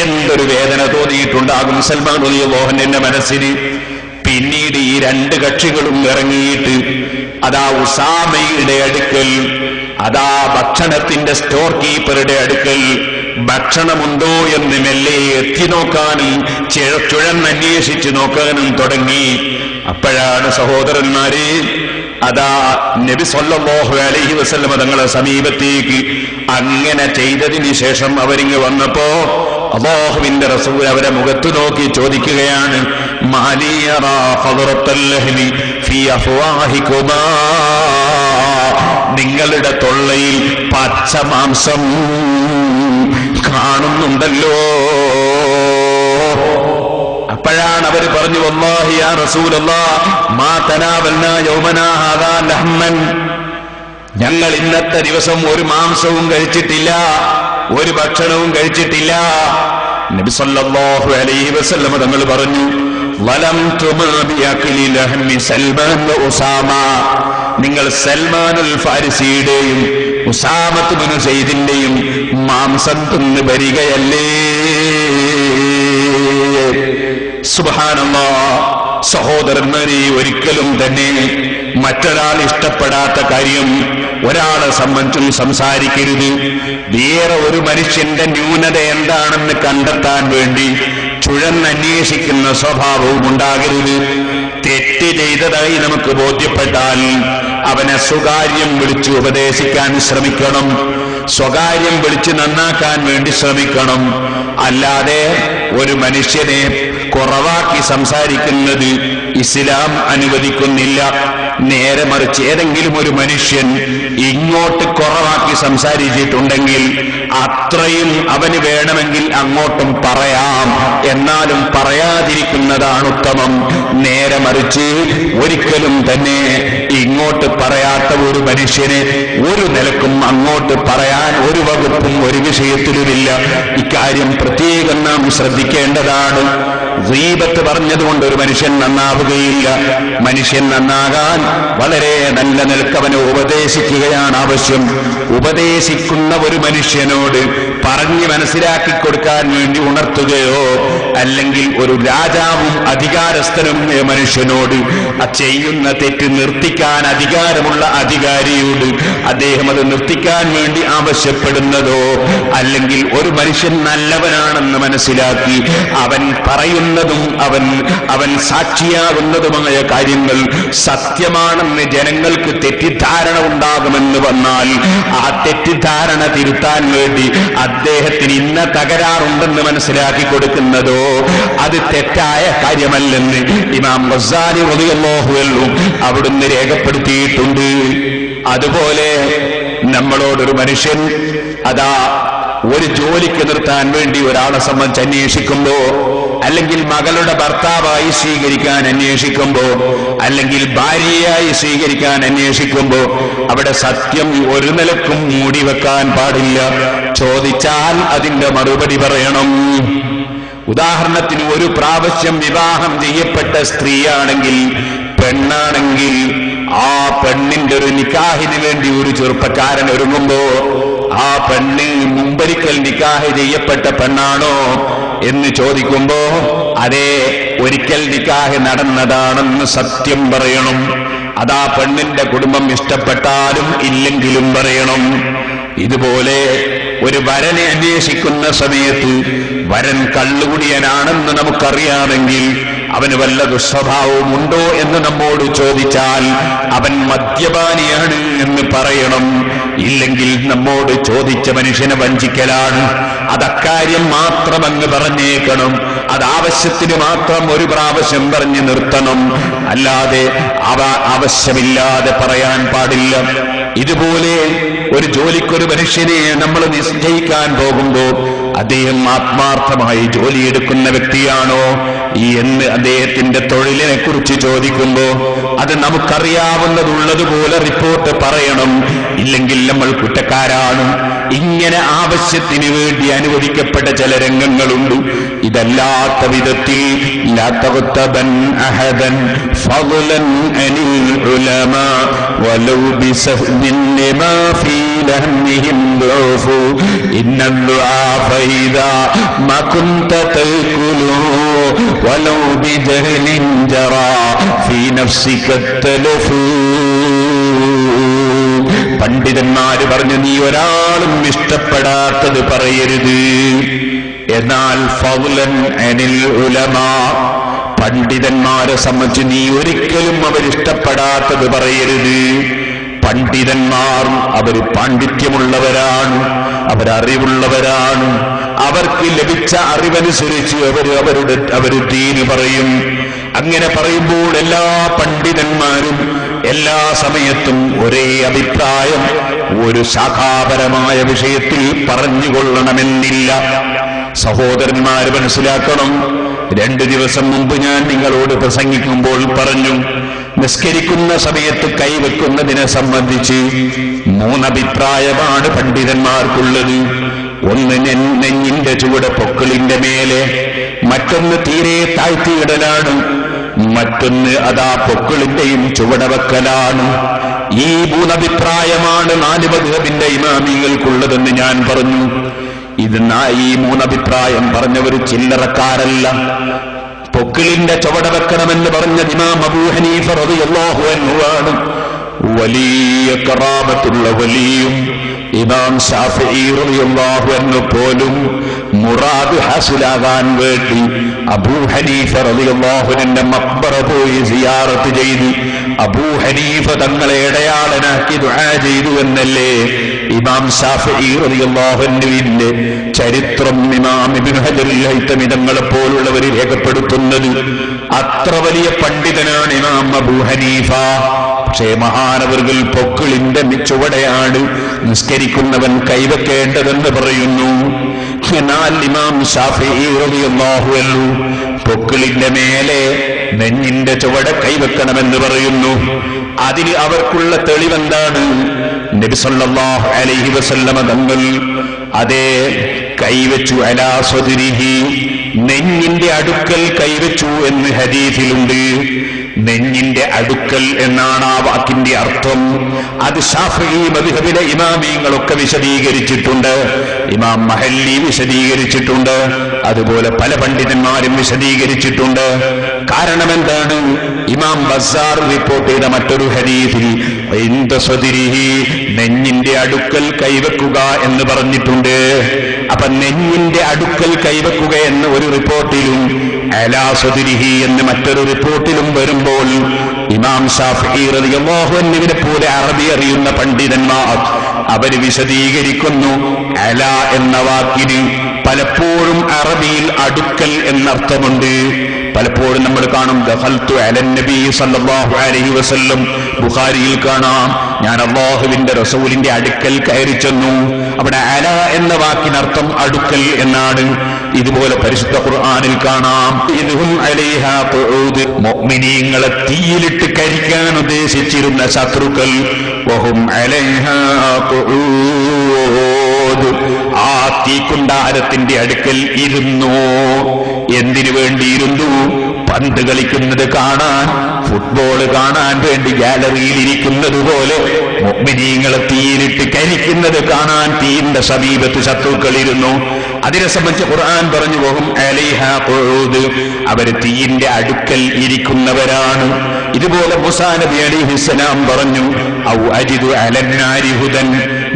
എന്തൊരു വേദന തോന്നിയിട്ടുണ്ടാകും സൽമാൻ റളിയല്ലാഹു അൻഹുവിന്റെ മനസ്സിന്. പിന്നീട് ഈ രണ്ട് കക്ഷികളും ഇറങ്ങിയിട്ട് അതാ ഉസാമയുടെ അടുക്കൽ, അതാ ഭക്ഷണത്തിന്റെ സ്റ്റോർ കീപ്പറുടെ അടുക്കൽ ഭക്ഷണമുണ്ടോ എന്ന് മെല്ലെ എത്തി നോക്കാനും ചുഴന്നന്വേഷിച്ചു നോക്കാനും തുടങ്ങി. അപ്പോഴാണ് സഹോദരന്മാരെ, അതാ നബി സല്ലല്ലാഹു അലൈഹി വസല്ലം തങ്ങളുടെ സമീപത്തേക്ക് അങ്ങനെ ചെയ്തതിന് ശേഷം അവരിങ്ങ് വന്നപ്പോ അല്ലാഹുവിന്റെ റസൂൽ അവരെ മുഖത്ത് നോക്കി ചോദിക്കുകയാണ്, മാലിയറാ ഖദറത്തൽ ലഹ്മി ഫീ അഫ്വാഹികുമാ. നിങ്ങളുടെ തൊള്ളയിൽ പച്ച മാംസം കാണുന്നുണ്ടല്ലോ. അപ്പോഴാണ് അവർ പറഞ്ഞു, വല്ലാഹി യാ റസൂലല്ലാഹ് മാ തനാവൽനാ യൗമനാ ഹാദാ ലഹ്മൻ. ഞങ്ങൾ ഇന്നത്തെ ദിവസം ഒരു മാംസവും കഴിച്ചിട്ടില്ല, ഒരു ഭക്ഷണവും കഴിച്ചിട്ടില്ല. നബി സല്ലല്ലാഹു അലൈഹി വസല്ലം തങ്ങൾ പറഞ്ഞു, വലംതു മാ ബിഅഖ്ലി ലഹ്മി സൽമാൻ വ ഉസാമ. നിങ്ങൾ സൽമാനുൽ ഫാരിസിയുടെയും ഉസാമത്ത് ബിൻ സയ്യിദിന്റെയും മാംസം തിന്ന് വരികയല്ലേ. സുബ്ഹാനല്ലാഹ്. സഹോദരന്മാരെ, ഒരിക്കലും തന്നെ മറ്റൊരാൾ ഇഷ്ടപ്പെടാത്ത കാര്യം ഒരാളെ സംബന്ധിച്ചും സംസാരിക്കരുത്. വേറെ ഒരു മനുഷ്യന്റെ ന്യൂനത എന്താണെന്ന് കണ്ടെത്താൻ വേണ്ടി ചുഴന്നന്വേഷിക്കുന്ന സ്വഭാവവും ഉണ്ടാകരുത്. തെറ്റ് ചെയ്തതായി നമുക്ക് ബോധ്യപ്പെട്ടാൽ അവനെ സ്വകാര്യം വിളിച്ച് ഉപദേശിക്കാൻ ശ്രമിക്കണം, സ്വകാര്യം വിളിച്ച് നന്നാക്കാൻ വേണ്ടി ശ്രമിക്കണം. അല്ലാതെ ഒരു മനുഷ്യനെ കുറവാക്കി സംസാരിക്കുന്നത് ഇസ്ലാം അനുവദിക്കുന്നില്ല. നേരെ മറിച്ച് ഏതെങ്കിലും ഒരു മനുഷ്യൻ ഇങ്ങോട്ട് കുറവാക്കി സംസാരിച്ചിട്ടുണ്ടെങ്കിൽ അത്രയും അവന് വേണമെങ്കിൽ അങ്ങോട്ടും പറയാം, എന്നാലും പറയാതിരിക്കുന്നതാണ് ഉത്തമം. നേരെ മറിച്ച് ഒരിക്കലും തന്നെ ഇങ്ങോട്ട് പറയാത്ത ഒരു മനുഷ്യന് ഒരു നിലക്കും അങ്ങോട്ട് പറയാൻ ഒരു വകുപ്പും ഒരു വിഷയത്തിലുമില്ല. ഇക്കാര്യം പ്രത്യേകം നാം ശ്രദ്ധിക്കേണ്ടതാണ്. ഗീബത്ത് പറഞ്ഞതുകൊണ്ട് ഒരു മനുഷ്യൻ നന്നാവുകയില്ല. മനുഷ്യൻ നന്നാകാൻ വളരെ നല്ല നിലക്കവനെ ഉപദേശിക്കുകയാണ് ആവശ്യം. ഉപദേശിക്കുന്ന ഒരു മനുഷ്യനോട് പറഞ്ഞ് മനസ്സിലാക്കി കൊടുക്കാൻ വേണ്ടി ഉണർത്തുകയോ അല്ലെങ്കിൽ ഒരു രാജാവും അധികാരസ്ഥനും മനുഷ്യനോട് ചെയ്യുന്ന തെറ്റ് നിർത്തിക്കാൻ അധികാരമുള്ള അധികാരിയോട് അദ്ദേഹം അത് നിർത്തിക്കാൻ വേണ്ടി ആവശ്യപ്പെടുന്നതോ അല്ലെങ്കിൽ ഒരു മനുഷ്യൻ നല്ലവനാണെന്ന് മനസ്സിലാക്കി അവൻ പറയുന്നതും അവൻ സാക്ഷിയാകുന്നതുമായ കാര്യങ്ങൾ സത്യമാണെന്ന് ജനങ്ങൾക്ക് തെറ്റിദ്ധാരണ ഉണ്ടാകുമെന്ന് വന്നാൽ ആ തെറ്റിദ്ധാരണ തിരുത്താൻ വേണ്ടി അദ്ദേഹത്തിന് ഇന്ന തകരാറുണ്ടെന്ന് മനസ്സിലാക്കി കൊടുക്കുന്നതോ അത് തെറ്റായ കാര്യമല്ലെന്ന് ഇമാം ഗസാലി റളിയല്ലാഹു അൻഹു അവിടുന്ന് രേഖപ്പെടുത്തിയിട്ടുണ്ട്. അതുപോലെ നമ്മളോടൊരു മനുഷ്യൻ അതാ ഒരു ജോലിക്ക് നിർത്താൻ വേണ്ടി ഒരാളെ സംബന്ധിച്ച് അന്വേഷിക്കുമ്പോ, അല്ലെങ്കിൽ മകളുടെ ഭർത്താവായി സ്വീകരിക്കാൻ അന്വേഷിക്കുമ്പോ, അല്ലെങ്കിൽ ഭാര്യയായി സ്വീകരിക്കാൻ അന്വേഷിക്കുമ്പോ അവിടെ സത്യം ഒരു നിലക്കും മൂടിവെക്കാൻ പാടില്ല. ചോദിച്ചാൽ അതിന്റെ മറുപടി പറയണം. ഉദാഹരണത്തിന് ഒരു പ്രാവശ്യം വിവാഹം ചെയ്യപ്പെട്ട സ്ത്രീയാണെങ്കിൽ, പെണ്ണാണെങ്കിൽ, ആ പെണ്ണിന്റെ ഒരു നിക്കാഹിന് വേണ്ടി ഒരു ചെറുപ്പക്കാരൻ ഒരുങ്ങുമ്പോ ആ പെണ്ണ് മുമ്പൊരിക്കൽ നിക്കാഹ് ചെയ്യപ്പെട്ട പെണ്ണാണോ എന്ന് ചോദിക്കുമ്പോ അതേ, ഒരിക്കൽ നിക്കാഹ് നടന്നതാണെന്ന് സത്യം പറയണം. അതാ പെണ്ണിന്റെ കുടുംബം ഇഷ്ടപ്പെട്ടാലും ഇല്ലെങ്കിലും പറയണം. ഇതുപോലെ ഒരു വരനെ അന്വേഷിക്കുന്ന സമയത്ത് വരൻ കള്ളുകുടിയനാണെന്ന് നമുക്കറിയാമെങ്കിൽ അവന് വല്ല ദുസ്വഭാവവും ഉണ്ടോ എന്ന് നമ്മോട് ചോദിച്ചാൽ അവൻ മദ്യപാനിയാണ് എന്ന് പറയണം. ഇല്ലെങ്കിൽ നമ്മോട് ചോദിച്ച മനുഷ്യനെ വഞ്ചിക്കലാണ്. അതക്കാര്യം മാത്രം അങ്ങ് പറഞ്ഞേക്കണം. അത് ആവശ്യത്തിന് മാത്രം ഒരു പ്രാവശ്യം പറഞ്ഞു നിർത്തണം. അല്ലാതെ ആവശ്യമില്ലാതെ പറയാൻ പാടില്ല. ഇതുപോലെ ഒരു ജോലിക്കൊരു മനുഷ്യനെ നമ്മൾ നിശ്ചയിക്കാൻ പോകുമ്പോൾ അദ്ദേഹം ആത്മാർത്ഥമായി ജോലിയെടുക്കുന്ന വ്യക്തിയാണോ എന്ന് അദ്ദേഹത്തിന്റെ തൊഴിലിനെ കുറിച്ച് ചോദിക്കുമ്പോൾ അത് നമുക്കറിയാവുന്നതുള്ളതുപോലെ റിപ്പോർട്ട് പറയണം. ഇല്ലെങ്കിൽ നമ്മൾ കുറ്റക്കാരാണ്. ഇങ്ങനെ ആവശ്യത്തിന് വേണ്ടി അനുവദിക്കപ്പെട്ട ചില രംഗങ്ങളുണ്ട്. ഇതല്ലാത്ത വിധത്തിൽ ലാ തഗ്തബൻ അഹദൻ ഫളൻ അനിൽ ഉലമാ വലൗ ബിസഹ്മിൻ ലിമാ ഫീ ലഹ്മിഹിം ദുഅഫു ഇന്നൽ ദുആഫ ഇദാ മാ കുൻത തൽകുലു വലൗ ബിജഹ്ലിൻ ജറാ ഫീ നഫ്സിക തലഫു. പണ്ഡിതന്മാര് പറഞ്ഞു, നീ ഒരാളും ഇഷ്ടപ്പെടാത്തത് പറയരുത്. എന്നാൽ ഫളൻ അനിൽ ഉലമാ, പണ്ഡിതന്മാരെ സംബന്ധിച്ച് നീ ഒരിക്കലും അവരിഷ്ടപ്പെടാത്തത് പറയരുത്. പണ്ഡിതന്മാർ അവർ പാണ്ഡിത്യമുള്ളവരാണ്, അവരറിവുള്ളവരാണ്. അവർക്ക് ലഭിച്ച അറിവനുസരിച്ച് അവര് ദീന് പറയും. അങ്ങനെ പറയുമ്പോൾ എല്ലാ പണ്ഡിതന്മാരും എല്ലാ സമയത്തും ഒരേ അഭിപ്രായം ഒരു ശാഖാപരമായ വിഷയത്തിൽ പറഞ്ഞുകൊള്ളണമെന്നില്ല. സഹോദരന്മാര് മനസ്സിലാക്കണം. 2 ദിവസം മുമ്പ് ഞാൻ നിങ്ങളോട് പ്രസംഗിക്കുമ്പോൾ പറഞ്ഞു, നിസ്കരിക്കുന്ന സമയത്ത് കൈവെക്കുന്നതിനെ സംബന്ധിച്ച് 3 അഭിപ്രായമാണ് പണ്ഡിതന്മാർക്കുള്ളത്. ഒന്ന് നെഞ്ഞിന്റെ ചുവട് പൊക്കിളിന്റെ മേലെ, മറ്റൊന്ന് തീരെ താഴ്ത്തിയിടലാണ്, മറ്റൊന്ന് അതാ പൊക്കിളിന്റെയും ചുവടവെക്കലാണ്. ഈ 3 അഭിപ്രായമാണ് 4 മദ്ഹബിന്റെ ഇമാമിങ്ങൾക്കുള്ളതെന്ന് ഞാൻ പറഞ്ഞു. ഈ 3 അഭിപ്രായം പറഞ്ഞവർ ചില്ലറക്കാരല്ല. പൊക്കിളിന്റെ ചുവട വെക്കണമെന്ന് പറഞ്ഞത് ഇമാം അബൂ ഹനീഫ റളിയല്ലാഹു അൻഹു ആണ്. വലിയ കറാമത്തുള്ള വലിയും ഇമാം ശാഫിഈ റളിയല്ലാഹു അൻഹു പോലും മുറാദ് ഹാസിലാകാൻ വേണ്ടി അബൂ ഹനീഫ റളിയല്ലാഹു അൻഹുവിന്റെ മഖ്ബറ പോയി സിയാറത്ത് ചെയ്തു. അബൂ ഹനീഫ തങ്ങളെ ഇടയാളനാക്കി ദുആ ചെയ്തു എന്നല്ലേ ഇമാം ശാഫിഈ റളിയല്ലാഹു അൻഹുവിന്റെ ചരിത്രം ഇമാം ഇബ്നു ഹജറുൽ ഹൈതമി തങ്ങളെ പോലുള്ളവർ രേഖപ്പെടുത്തുന്നത്. അത്ര വലിയ പണ്ഡിതനാണ് ഇമാം അബൂ ഹനീഫ. പക്ഷേ മഹാനവറുകൾ പൊക്കിളിന്റെ ചുവടെയാണ് നിസ്കരിക്കുന്നവൻ കൈവെക്കേണ്ടതെന്ന് പറയുന്നു. എന്നാൽ ഇമാം ശാഫിഈ റളിയല്ലാഹു അൻഹു പൊക്കിളിന്റെ മേലെ നെഞ്ഞിന്റെ ചുവടെ കൈവെക്കണമെന്ന് പറയുന്നു. അതിന് അവർക്കുള്ള തെളിവെന്താണ്? നബി സല്ലല്ലാഹു അലൈഹി വസല്ലമ തങ്ങൾ അതേ കൈവച്ചു അലാ സദ്രിഹി, നെഞ്ഞിന്റെ അടുക്കൽ കൈവച്ചു എന്ന് ഹദീസിലുണ്ട്. നെഞ്ഞിന്റെ അടുക്കൽ എന്നാണ് ആ വാക്കിന്റെ അർത്ഥം. അത് ശാഫിഈ മദ്ഹബിലെ ഇമാമിങ്ങളൊക്കെ വിശദീകരിച്ചിട്ടുണ്ട്. ഇമാം മഹല്ലി വിശദീകരിച്ചിട്ടുണ്ട്. അതുപോലെ പല പണ്ഡിതന്മാരും വിശദീകരിച്ചിട്ടുണ്ട്. കാരണം എന്താണ്? ഇമാം ബസ്സാർ റിപ്പോർട്ട് ചെയ്ത മറ്റൊരു ഹദീസിൽ ഇൻദ സദ്രിഹി, നെഞ്ഞിന്റെ അടുക്കൽ കൈവെക്കുക എന്ന് പറഞ്ഞിട്ടുണ്ട്. അപ്പൊ നെഞ്ഞിന്റെ അടുക്കൽ കൈവെക്കുക എന്ന ഒരു റിപ്പോർട്ടിലും അലാ സദ്രിഹി എന്ന് മറ്റൊരു റിപ്പോർട്ടിലും വരുമ്പോൾ ഇമാം ശാഫിഈ റളിയല്ലാഹു അൻഹുവിനെ പോലെ അറബി അറിയുന്ന പണ്ഡിതന്മാർ അവർ വിശദീകരിക്കുന്നു, അല എന്ന വാക്കിന് പലപ്പോഴും അറബിയിൽ അടുക്കൽ എന്നർത്ഥമുണ്ട്. പലപ്പോഴും നമ്മൾ കാണും ദഖൽതു അലൻ നബി സല്ലല്ലാഹു അലൈഹി വസല്ലം, ബുഖാരിയിൽ കാണാം ഞാൻ അല്ലാഹുവിന്റെ റസൂലിന്റെ അടുക്കൽ കയറി ചെന്നു. അവിടെ അല എന്ന വാക്കിനർത്ഥം അടുക്കൽ എന്നാണ്. ഇതുപോലെ പരിശുദ്ധ ഖുർആനിൽ കാണാം ഇദ്ഹും അലൈഹാ ഖുഊദ്, മുഅ്മിനീങ്ങളെ തീയിലിട്ട് കരിക്കാൻ ഉദ്ദേശിച്ചിരുന്ന ശത്രുക്കൾ വഹും അലൈഹാ ഖുഊദ്, ആ തീക്കുണ്ടാരത്തിന്റെ അടുക്കൽ ഇരുന്നു. എന്തിനു വേണ്ടിയിരുന്നു? പന്ത് കളിക്കുന്നത് കാണാൻ, ഫുട്ബോൾ കാണാൻ വേണ്ടി ഗാലറിയിൽ ഇരിക്കുന്നത് പോലെ മുഅ്മിനീങ്ങളെ തീയിലിട്ട് കരിക്കുന്നത് കാണാൻ തീയിന്റെ സമീപത്ത് ശത്രുക്കളിരുന്നു. അതിനെ സംബന്ധിച്ച് ഖുർആൻ പറഞ്ഞു വഹും അലൈഹാ ഖുഊദ്, അവര് തീയിന്റെ അടുക്കൽ ഇരിക്കുന്നവരാണ്. ഇതുപോലെ മൂസാ നബി അലൈഹിസ്സലാം പറഞ്ഞു ഔ അജിദു അലന്നാരി ഹുദൻ,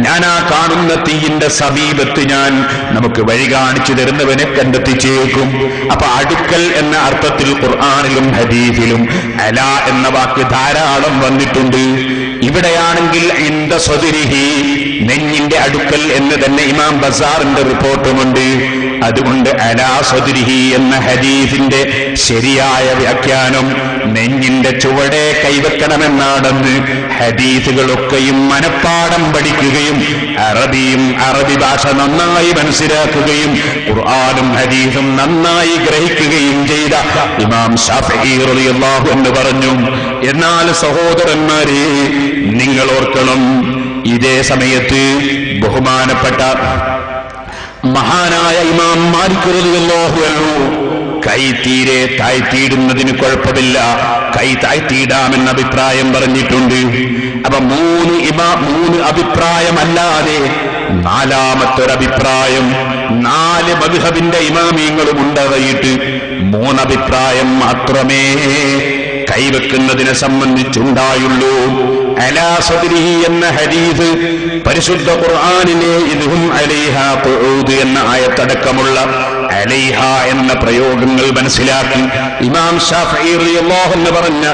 ഞാൻ ആ കാണുന്ന തീയിന്റെ സമീപത്ത് ഞാൻ നമുക്ക് വഴി കാണിച്ചു തരുന്നവനെ കണ്ടെത്തിച്ചേക്കും. അപ്പൊ അടുക്കൽ എന്ന അർത്ഥത്തിൽ ഖുർആനിലും ഹദീസിലും അല എന്ന വാക്ക് ധാരാളം വന്നിട്ടുണ്ട്. ഇവിടെയാണെങ്കിൽ ഇൻദ സദ്രിഹി, നെഞ്ഞിന്റെ അടുക്കൽ എന്ന് തന്നെ ഇമാം ബസാറിന്റെ റിപ്പോർട്ടുമുണ്ട്. അതുകൊണ്ട് അലാ സദ്രിഹി എന്ന ഹദീസിന്റെ ശരിയായ വ്യാഖ്യാനം നെഞ്ഞിന്റെ ചുവടെ കൈവെക്കണമെന്നാണെന്ന് ഹദീസുകളൊക്കെയും മനപ്പാഠം പഠിക്കുകയും അറബി ഭാഷ നന്നായി മനസ്സിലാക്കുകയും ഖുർആനും ഹദീസും നന്നായി ഗ്രഹിക്കുകയും ചെയ്ത ഇമാം ശാഫിഈ റളിയല്ലാഹു അൻഹു പറഞ്ഞു. എന്നാൽ സഹോദരന്മാരെ, നിങ്ങൾ ഓർക്കണം, ഇതേ സമയത്ത് ബഹുമാനപ്പെട്ട മഹാനായ ഇമാം മാലിക് റളിയല്ലാഹു അൻഹു കൈ തീരെ താഴ്ത്തിയിടുന്നതിന് കുഴപ്പമില്ല, കൈ താഴ്ത്തിയിടാമെന്ന അഭിപ്രായം പറഞ്ഞിട്ടുണ്ട്. അപ്പൊ മൂന്ന് അഭിപ്രായമല്ലാതെ നാലാമത്തൊരഭിപ്രായം 4 മദ്ഹബിന്റെ ഇമാമിയങ്ങളും ഉണ്ടായിട്ട് 3 അഭിപ്രായം മാത്രമേ കൈവെക്കുന്നതിനെ സംബന്ധിച്ചുണ്ടായുള്ളൂ. അലാ സദ്രിഹി എന്ന ഹദീസ് പരിശുദ്ധ ഖുർആനിലെ ഇദ്ഹും അലൈഹാ ഖുഊദ് എന്ന ആയത്തടക്കമുള്ള അലൈഹ എന്ന പ്രയോഗങ്ങൾ മനസ്സിലാക്കി ഇമാം ശാഫിഈ റളിയല്ലാഹു അൻഹു പറഞ്ഞ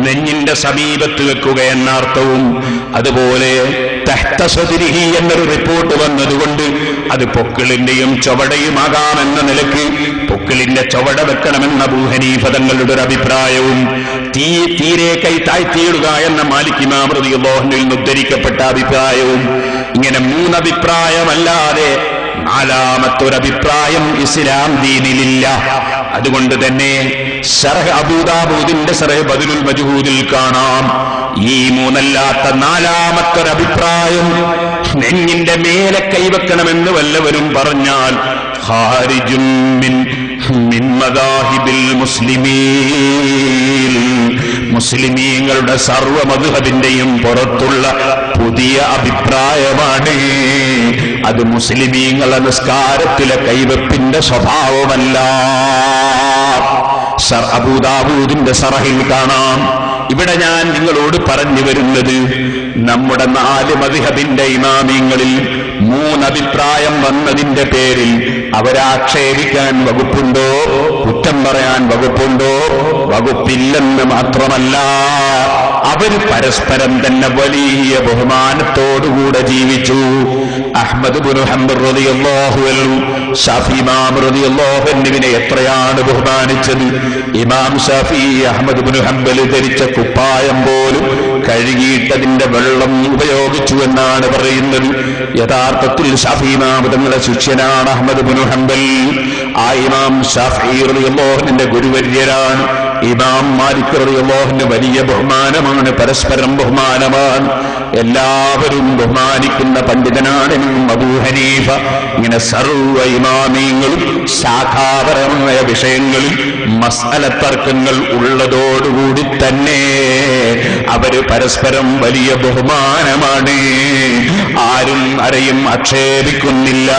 നെഞ്ഞിന്റെ സമീപത്ത് വെക്കുക എന്ന അർത്ഥവും, അതുപോലെ തഹ്ത സദ്രിഹി എന്നൊരു റിപ്പോർട്ട് വന്നതുകൊണ്ട് അത് പൊക്കിളിന്റെയും ചുവടയുമാകാമെന്ന നിലയ്ക്ക് പൊക്കിളിന്റെ ചുവട വെക്കണമെന്ന അബൂ ഹനീഫ തങ്ങളുടെ ഒരു അഭിപ്രായവും, തീരെ കൈ താഴ്ത്തിയിടുക എന്ന മാലിക് ഇമാം റളിയല്ലാഹു അൻഹുവിൽ നിന്ന് ഉദ്ധരിക്കപ്പെട്ട അഭിപ്രായവും, ഇങ്ങനെ 3 അഭിപ്രായമല്ലാതെ 4മത്തൊരഭിപ്രായം ഇസ്ലാം ദീനിലില്ല. അതുകൊണ്ട് തന്നെ ശർഹ് അബൂദാവൂദിന്റെ ശർഹ് ബദലുൽ മജ്ഹൂദിൽ കാണാം, ഈ 3അല്ലാത്ത 4മത്തൊരഭിപ്രായം നെഞ്ഞിന്റെ മേലെ കൈവെക്കണമെന്ന് വല്ലവരും പറഞ്ഞാൽ ഖാരിജും മിൻ മദാഹിബിൽ മുസ്ലിമീൻ, മുസ്ലിമീങ്ങളുടെ സർവ്വ മദ്ഹബിന്റെയും പുറത്തുള്ള പുതിയ അഭിപ്രായമാണ്. അത് മുസ്ലിമീങ്ങളുടെ നിസ്കാരത്തിലെ കൈവെപ്പിന്റെ സ്വഭാവമല്ല. അബൂദാവൂദിന്റെ സറഹിൽ കാണാം. ഇവിടെ ഞാൻ നിങ്ങളോട് പറഞ്ഞു വരുന്നത്, നമ്മുടെ 4 മദ്ഹബിന്റെ ഇമാമിങ്ങളിൽ 3 അഭിപ്രായം വന്നതിന്റെ പേരിൽ അവരാക്ഷേപിക്കാൻ വകുപ്പുണ്ടോ, കുറ്റം പറയാൻ വകുപ്പുണ്ടോ? വകുപ്പില്ലെന്ന് മാത്രമല്ല, അവർ പരസ്പരം തന്നെ വലിയ ബഹുമാനത്തോടുകൂടെ ജീവിച്ചു. അഹ്മദ് ഇബ്നു ഹംബൽ റളിയല്ലാഹു അൻഹു ശാഫിഈ ഇമാം റളിയല്ലാഹു അൻഹുവിനെ എത്രയാണ് ബഹുമാനിച്ചത്. ഇമാം ശാഫിഈ അഹ്മദ് ഇബ്നു ഹംബൽ ധരിച്ച കുപ്പായം പോലും കഴുകിയിട്ടതിന്റെ വെള്ളം ഉപയോഗിച്ചു എന്നാണ് പറയുന്നത്. യഥാർത്ഥത്തിൽ ശാഫിഈ ഇമാം തങ്ങളുടെ ശിഷ്യനാണ് അഹ്മദ് ഇബ്നു ഹംബൽ. ആ ഇമാം ശാഫിഈ റളിയല്ലാഹു അൻഹുവിന്റെ ഗുരുവര്യരാണ്. ഇമാം മാലിക് റളിയല്ലാഹു അൻഹു വലിയ ബഹുമാനമാണ്, പരസ്പരം ബഹുമാനമാണ്. എല്ലാവരും ബഹുമാനിക്കുന്ന പണ്ഡിതനാണ് അബൂ ഹനീഫ. ഇങ്ങനെ സർവ്വ ഇമാമിയങ്ങളും ശാഖാപരമായ വിഷയങ്ങളിൽ മസ്അല തർക്കങ്ങൾ ഉള്ളതോടുകൂടി തന്നെ അവര് പരസ്പരം വലിയ ബഹുമാനമാണ്. ആരും ആരെയും ആക്ഷേപിക്കുന്നില്ല,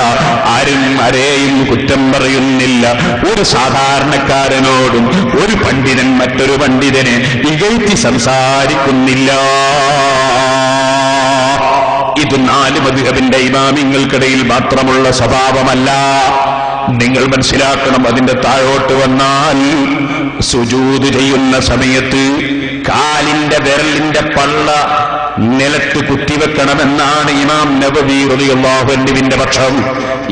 ആരും ആരെയും കുറ്റം പറയുന്നില്ല. ഒരു സാധാരണക്കാരനോടും ഒരു പണ്ഡിതൻ മറ്റൊരു പണ്ഡിതനെ ഇകഴ്ത്തി സംസാരിക്കുന്നില്ല. ഇത് 4 മദ്ഹബിന്റെ ഇമാമിങ്ങൾക്കിടയിൽ മാത്രമുള്ള സ്വഭാവമല്ല. നിങ്ങൾ മനസ്സിലാക്കണം. അതിന്റെ താഴോട്ട് വന്നാൽ സുജൂദ് ചെയ്യുന്ന സമയത്ത് കാലിന്റെ വിരലിന്റെ പള്ള നിലത്ത് കുത്തിവെക്കണമെന്നാണ് ഇമാം നബവി റളിയല്ലാഹു അൻഹുവിന്റെ പക്ഷം.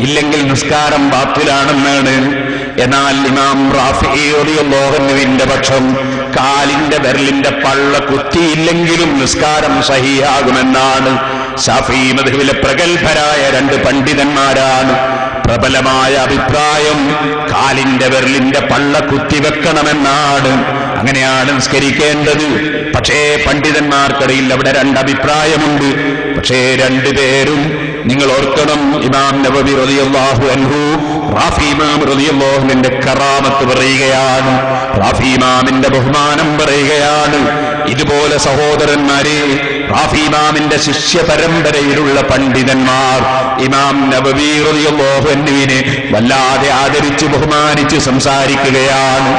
ഇല്ലെങ്കിൽ നിസ്കാരം ബാത്തിലാണെന്നാണ്. എന്നാൽ ഇമാം റാഫിഈ റളിയല്ലാഹു അൻഹുവിന്റെ പക്ഷം കാലിന്റെ വിരലിന്റെ പള്ള കുത്തിയില്ലെങ്കിലും നിസ്കാരം സഹീഹാകുമെന്നാണ്. ശാഫിഈ മദ്ഹബിലെ പ്രഗത്ഭരായ 2 പണ്ഡിതന്മാരാണ്. പ്രബലമായ അഭിപ്രായം കാലിന്റെ വിരലിന്റെ പള്ള കുത്തിവെക്കണമെന്നാണ്. അങ്ങനെയാണ് നിസ്കരിക്കേണ്ടത്. പക്ഷേ പണ്ഡിതന്മാർക്കിടയിൽ അവിടെ 2 അഭിപ്രായമുണ്ട്. പക്ഷേ 2 പേരും നിങ്ങൾ ഓർക്കണം, ഇമാം നബവി റളിയല്ലാഹു അൻഹു റാഫി ഇമാം റളിയല്ലാഹു അൻഹുവിന്റെ കറാമത്ത് പറയുകയാണ്, റാഫി ഇമാമിന്റെ ബഹുമാനം പറയുകയാണ്. ഇതുപോലെ സഹോദരന്മാരെ, റാഫി ഇമാമിന്റെ ശിഷ്യ പരമ്പരയിലുള്ള പണ്ഡിതന്മാർ ഇമാം നബവി റളിയല്ലാഹു അൻഹുവിനെ വല്ലാതെ ആദരിച്ച് ബഹുമാനിച്ച് സംസാരിക്കുകയാണ്.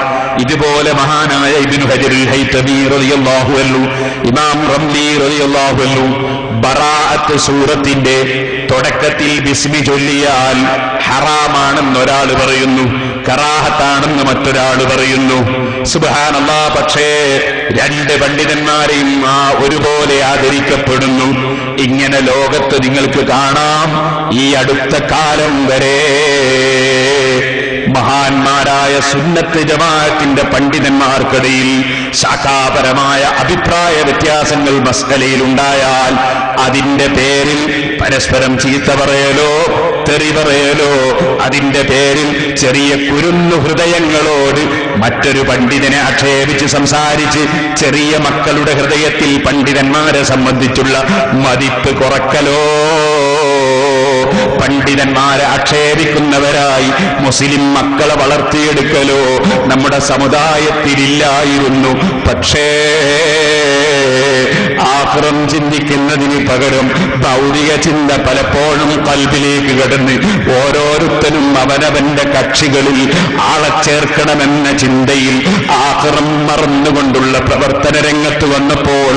ഇതുപോലെ മഹാനായ ഇബ്നു ഹജറുൽ ഹൈതമി റളിയല്ലാഹു അൻഹു, ഇമാം റംലി റളിയല്ലാഹു അൻഹു ബറാഅത്ത് സൂറത്തിന്റെ തുടക്കത്തിൽ ബിസ്മി ചൊല്ലിയാൽ ഹറാമാണെന്ന് ഒരാൾ പറയുന്നു, കറാഹത്താണെന്ന് മറ്റൊരാൾ പറയുന്നു. സുബ്ഹാനല്ലാഹ്. പക്ഷേ രണ്ട് പണ്ഡിതന്മാരെയും ഒരുപോലെ ആദരിക്കപ്പെടുന്നു. ഇങ്ങനെ ലോകത്ത് നിങ്ങൾക്ക് കാണാം. ഈ അടുത്ത കാലം വരെ മഹാന്മാരായ സുന്നത്ത് ജമാഅത്തിന്റെ പണ്ഡിതന്മാർക്കിടയിൽ ശാഖാപരമായ അഭിപ്രായ വ്യത്യാസങ്ങൾ മസ്അലയിൽ ഉണ്ടായാൽ അതിന്റെ പേരിൽ പരസ്പരം ചീത്ത പറയലോ തെറി പറയലോ, അതിന്റെ പേരിൽ ചെറിയ കുരുന്നു ഹൃദയങ്ങളോട് മറ്റൊരു പണ്ഡിതനെ ആക്ഷേപിച്ച് സംസാരിച്ച് ചെറിയ മക്കളുടെ ഹൃദയത്തിൽ പണ്ഡിതന്മാരെ സംബന്ധിച്ചുള്ള മതിപ്പ് കുറക്കലോ, പണ്ഡിതന്മാരെ ആക്ഷേപിക്കുന്നവരായി മുസ്ലിം മക്കളെ വളർത്തിയെടുക്കലോ നമ്മുടെ സമുദായത്തിലില്ലായിരുന്നു. പക്ഷേ ആഖിറം ചിന്തിക്കുന്നതിന് പകരം ഭൗതിക ചിന്ത പലപ്പോഴും കൽബിലേക്ക് കടന്ന് ഓരോരുത്തരും അവനവന്റെ കക്ഷികളിൽ ആളെ ചേർക്കണമെന്ന ചിന്തയിൽ ആഖിറം മറന്നുകൊണ്ടുള്ള പ്രവർത്തന രംഗത്ത് വന്നപ്പോൾ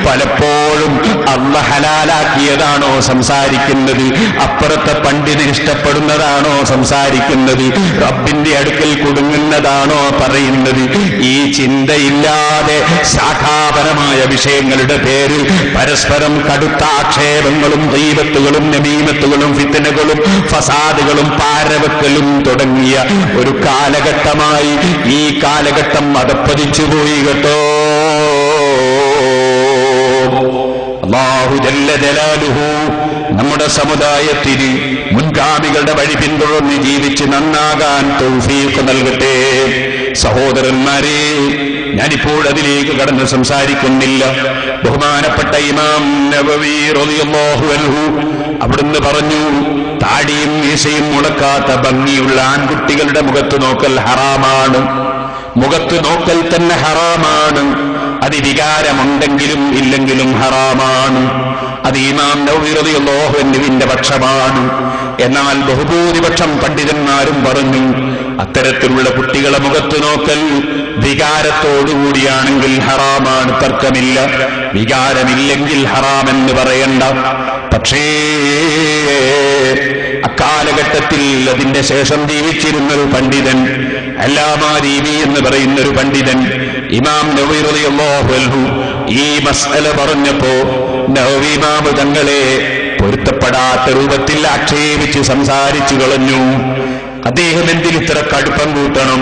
പലപ്പോഴും അല്ലാഹ് ഹലാലാക്കിയതാണോ സംസാരിക്കുന്നത്, അപ്പുറത്തെ പണ്ഡിതൻ ഇഷ്ടപ്പെടുന്നതാണോ സംസാരിക്കുന്നത്, റബ്ബിന്റെ അടുക്കൽ കുടുങ്ങുന്നതാണോ പറയുന്നത്? ഈ ചിന്തയില്ലാതെ ശാഖാപരമായ വിഷയങ്ങളുടെ പേരിൽ പരസ്പരം കടുത്ത ആക്ഷേപങ്ങളും ഗീബത്തുകളും നമീമത്തുകളും ഫിത്നകളും ഫസാദുകളും പാരവെക്കലും തുടങ്ങിയ ഒരു കാലഘട്ടമായി ഈ കാലഘട്ടം അധപ്പതിച്ചുപോയി കേട്ടോ. അല്ലാഹു ജല്ല ജലാലുഹു നമ്മുടെ സമുദായത്തിന് മുൻഗാമികളുടെ വഴി പിന്തുടർന്ന് ജീവിച്ച് നന്നാകാൻ തൗഫീഖ് നൽകട്ടെ. സഹോദരന്മാരെ, ഞാനിപ്പോൾ അതിലേക്ക് കടന്ന് സംസാരിക്കുന്നില്ല. ബഹുമാനപ്പെട്ട ഇമാം നബവി റളിയല്ലാഹു അൻഹു അവിടുന്ന് പറഞ്ഞു, താടിയും മീശയും മുളക്കാത്ത ഭംഗിയുള്ള ആൺകുട്ടികളുടെ മുഖത്ത് നോക്കൽ ഹറാമാണ്. മുഖത്ത് നോക്കൽ തന്നെ ഹറാമാണ്. അത് വികാരമുണ്ടെങ്കിലും ഇല്ലെങ്കിലും ഹറാമാണ്. അത് ഇമാം നബവി റളിയല്ലാഹു അൻഹുവിന്റെ പക്ഷമാണ്. എന്നാൽ ബഹുഭൂരിപക്ഷം പണ്ഡിതന്മാരും പറഞ്ഞു, അത്തരത്തിലുള്ള കുട്ടികളെ മുഖത്ത് നോക്കൽ വികാരത്തോടുകൂടിയാണെങ്കിൽ ഹറാമാണ്, തർക്കമില്ല. വികാരമില്ലെങ്കിൽ ഹറാമെന്ന് പറയണ്ട. പക്ഷേ അക്കാലഘട്ടത്തിൽ അതിന്റെ ശേഷം ജീവിച്ചിരുന്നൊരു പണ്ഡിതൻ, അല്ലാമാ രീമി എന്ന് പറയുന്നൊരു പണ്ഡിതൻ, ഇമാം നബവി റളിയല്ലാഹു അൻഹു ഈ മസ്അല പറഞ്ഞപ്പോ നബവി ഇമാം തങ്ങളെ പൊരുത്തപ്പെടാത്ത രൂപത്തിൽ ആക്ഷേപിച്ച് സംസാരിച്ചു കളഞ്ഞു. അദ്ദേഹം എന്തിന് ഇത്ര കടുപ്പം കൂട്ടണം?